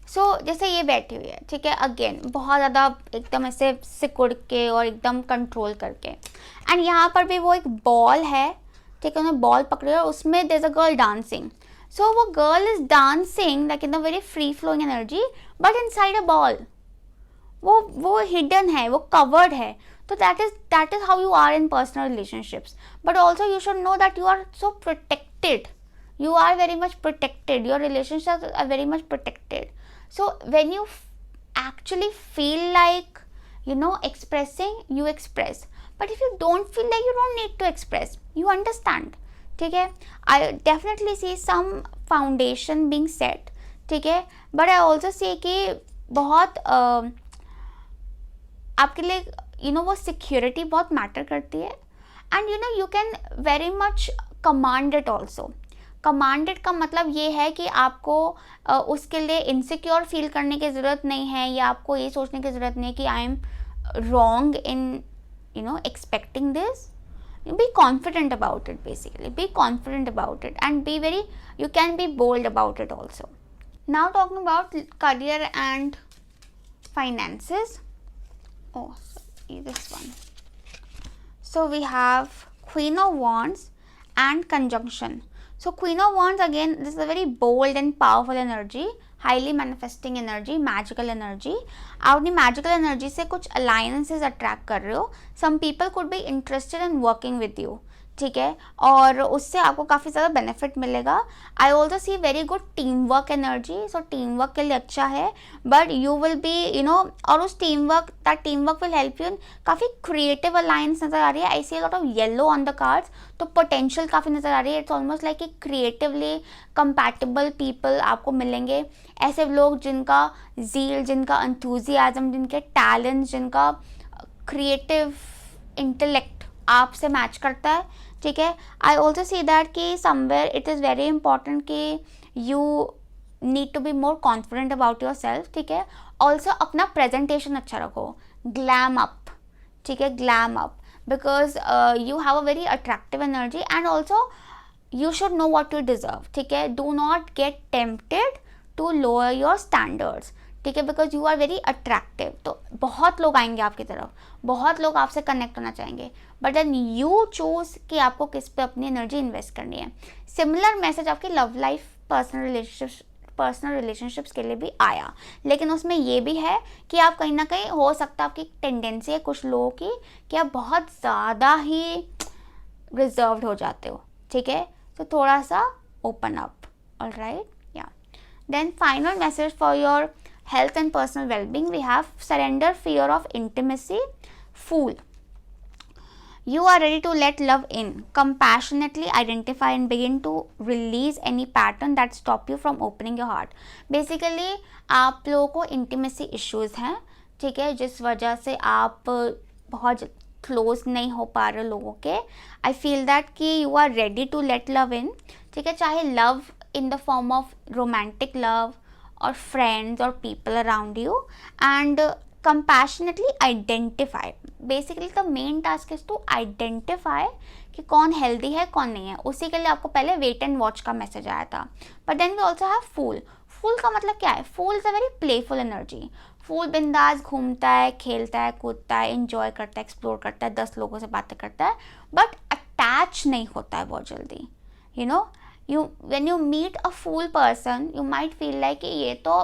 सो जैसे ये बैठी हुई है, ठीक है, अगेन बहुत ज़्यादा एकदम ऐसे सिकुड़ के और एकदम कंट्रोल करके. एंड यहाँ पर भी वो एक बॉल है, ठीक है, उन्होंने बॉल पकड़ी और उसमें there is a girl dancing. So वो girl is dancing like in the very free flowing energy, but inside a ball. वो हिडन है, वो कवर्ड है. तो that is how you are in personal relationships. But also you should know that you are so protected. You are very much protected. Your relationships are very much protected. So when you actually feel like expressing, you express. But if you don't feel like, you don't need to express. You understand. ठीक है, I definitely see some foundation being set. ठीक है, but I also see कि बहुत आपके लिए वो security बहुत मैटर करती है. And you can very much command it also. Commanded का मतलब ये है कि आपको उसके लिए इनसिक्योर फील करने की ज़रूरत नहीं है, या आपको ये सोचने की ज़रूरत नहीं है कि I am wrong in expecting this. Be confident about it. Basically be confident about it and be very, you can be bold about it also. Now talking about career and finances. Oh, this one. So we have queen of wands and conjunction. So Queen of Wands, again, this is a very bold and powerful energy, highly manifesting energy, magical energy. आप अपनी magical energy से कुछ alliances attract कर रहे हो. Some people could be interested in working with you. ठीक है, और उससे आपको काफ़ी ज़्यादा बेनिफिट मिलेगा. आई ऑल्सो सी very good team work energy. So team work के लिए अच्छा है, बट यू विल बी और उस team work will help you in काफ़ी क्रिएटिव अलायंस नज़र आ रही है. I see lot of yellow on the cards. तो पोटेंशियल काफ़ी नज़र आ रही है. इट्स ऑलमोस्ट लाइक कि क्रिएटिवली कंपैटिबल पीपल आपको मिलेंगे. ऐसे लोग जिनका जील, जिनका एंथुजियाज्म, जिनके टैलेंट, जिनका क्रिएटिव इंटेलेक्ट आपसे मैच करता है. ठीक है, आई ऑल्सो सी दैट कि somewhere it is very important कि you need to be more confident about your self. ठीक है, ऑल्सो अपना प्रेजेंटेशन अच्छा रखो, ग्लैम अप. ठीक है, glam up, because you have a very attractive energy. And also you should know what you deserve. ठीक है, do not get tempted to lower your standards. ठीक है, because you are very attractive. तो बहुत लोग आएंगे आपकी तरफ, बहुत लोग आपसे कनेक्ट होना चाहेंगे, बट देन यू चूज़ कि आपको किस पे अपनी एनर्जी इन्वेस्ट करनी है. सिमिलर मैसेज आपकी लव लाइफ, पर्सनल रिलेशनशिप्स के लिए भी आया, लेकिन उसमें ये भी है कि आप कहीं ना कहीं, हो सकता है आपकी टेंडेंसी है कुछ लोगों की कि आप बहुत ज़्यादा ही रिजर्व्ड हो जाते हो. ठीक है, तो थोड़ा सा open up. Alright, yeah then final message for your health and personal well-being, we have surrender fear of intimacy, fool. You are ready to let love in. Compassionately identify and begin to release any pattern that stop you from opening your heart. Basically आप लोगों को intimacy issues हैं, ठीक है, जिस वजह से आप बहुत क्लोज नहीं हो पा रहे लोगों के. आई फील दैट कि you are ready to let love in, ठीक है, चाहे love in the form of romantic love और फ्रेंड्स और people around you. And compassionately identify. Basically the main task is to identify कि कौन healthy है कौन नहीं है. उसी के लिए आपको पहले वेट एंड वॉच का मैसेज आया था. But then we also have fool. Fool का मतलब क्या है? Fool is a very playful energy. Fool बिंदास घूमता है, खेलता है, कूदता है, इंजॉय करता है, एक्सप्लोर करता है, 10 लोगों से बातें करता है, बट अटैच नहीं होता है बहुत जल्दी. You know, you when you meet a fool person you might feel like कि ये तो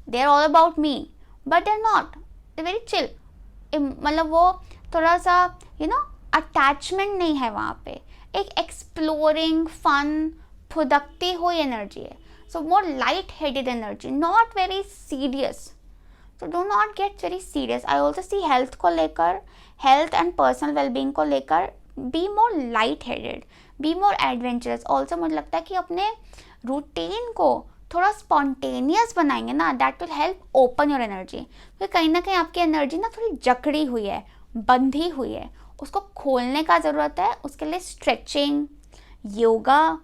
they are all about me, but they are not. They very chill. मतलब वो थोड़ा सा अटैचमेंट नहीं है वहाँ पे. एक एक्सप्लोरिंग फन फुदकती हुई एनर्जी है. So more light headed energy, not very serious. तो do not get very serious. I also see health को लेकर, हेल्थ एंड पर्सनल वेलबींग को लेकर be more light headed, be more adventurous. Also मुझे लगता है कि अपने रूटीन को थोड़ा स्पॉन्टेनियस बनाएंगे ना, that will help open your energy. क्योंकि कहीं ना कहीं आपकी एनर्जी ना थोड़ी जकड़ी हुई है, बंधी हुई है, उसको खोलने का ज़रूरत है. उसके लिए stretching, yoga,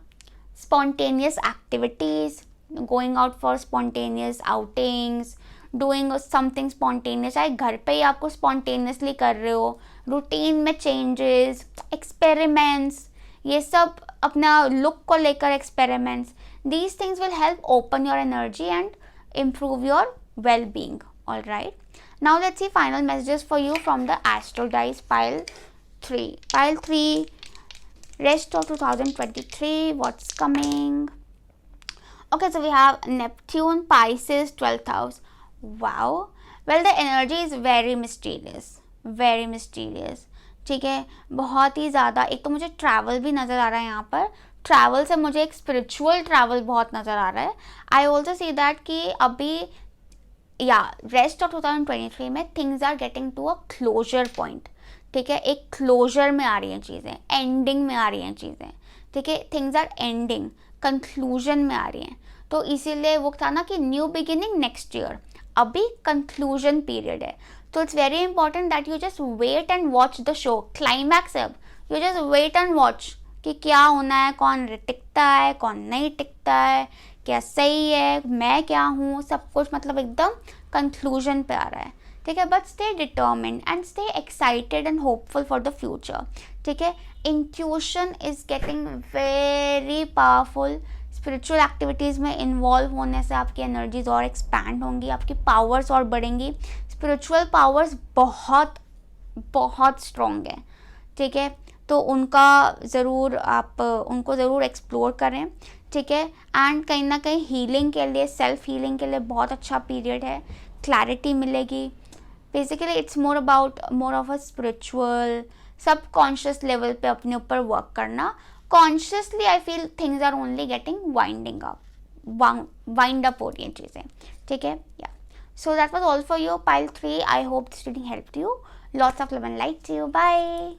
spontaneous activities, going out for spontaneous outings, doing something spontaneous. चाहे घर पे ही आपको स्पॉन्टेनियसली कर रहे हो, रूटीन में चेंजेस, एक्सपेरिमेंट्स, ये सब अपना लुक को लेकर experiments. These things will help open your energy and improve your well-being. All right. Now let's see final messages for you from the Astro Dice pile 3. Pile 3, rest of 2023. What's coming? Okay, so we have Neptune, Pisces, 12th house. Wow. Well, the energy is very mysterious. Very mysterious. ठीक है, बहुत ही ज़्यादा. एक तो मुझे travel भी नज़र आ रहा है यहाँ पर. ट्रैवल से मुझे एक स्पिरिचुअल ट्रैवल बहुत नज़र आ रहा है. आई ऑल्सो सी दैट कि अभी रेस्ट ऑफ 2023 में things are getting to a closer point. ठीक है, एक क्लोजर में आ रही हैं चीज़ें, एंडिंग में आ रही हैं चीज़ें. ठीक है, थिंग्स आर एंडिंग, कंक्लूजन में आ रही हैं. तो इसीलिए वो था ना कि न्यू बिगिनिंग नेक्स्ट ईयर, अभी कंक्लूजन पीरियड है. तो it's very important that you just wait and watch the show. Climax अब you just wait and watch कि क्या होना है, कौन टिकता है, कौन नहीं टिकता है, क्या सही है, मैं क्या हूँ, सब कुछ मतलब एकदम कंक्लूजन पे आ रहा है. ठीक है, but stay determined and stay excited and hopeful for the future. ठीक है, intuition is getting very powerful. Spiritual activities में इन्वॉल्व होने से आपकी एनर्जीज और एक्सपैंड होंगी, आपकी पावर्स और बढ़ेंगी. स्पिरिचुअल पावर्स बहुत बहुत स्ट्रॉन्ग है. ठीक है, तो उनका ज़रूर आप उनको ज़रूर एक्सप्लोर करें. ठीक है, एंड कहीं ना कहीं हीलिंग के लिए, सेल्फ हीलिंग के लिए बहुत अच्छा पीरियड है. क्लैरिटी मिलेगी. Basically it's more about more of a spiritual subconscious level पे अपने ऊपर वर्क करना. Consciously I feel things are only getting wind up हो रही हैं चीज़ें. ठीक है, yeah so that was all for you pile 3. I hope this reading helped you. Lots of love and light to you. Bye.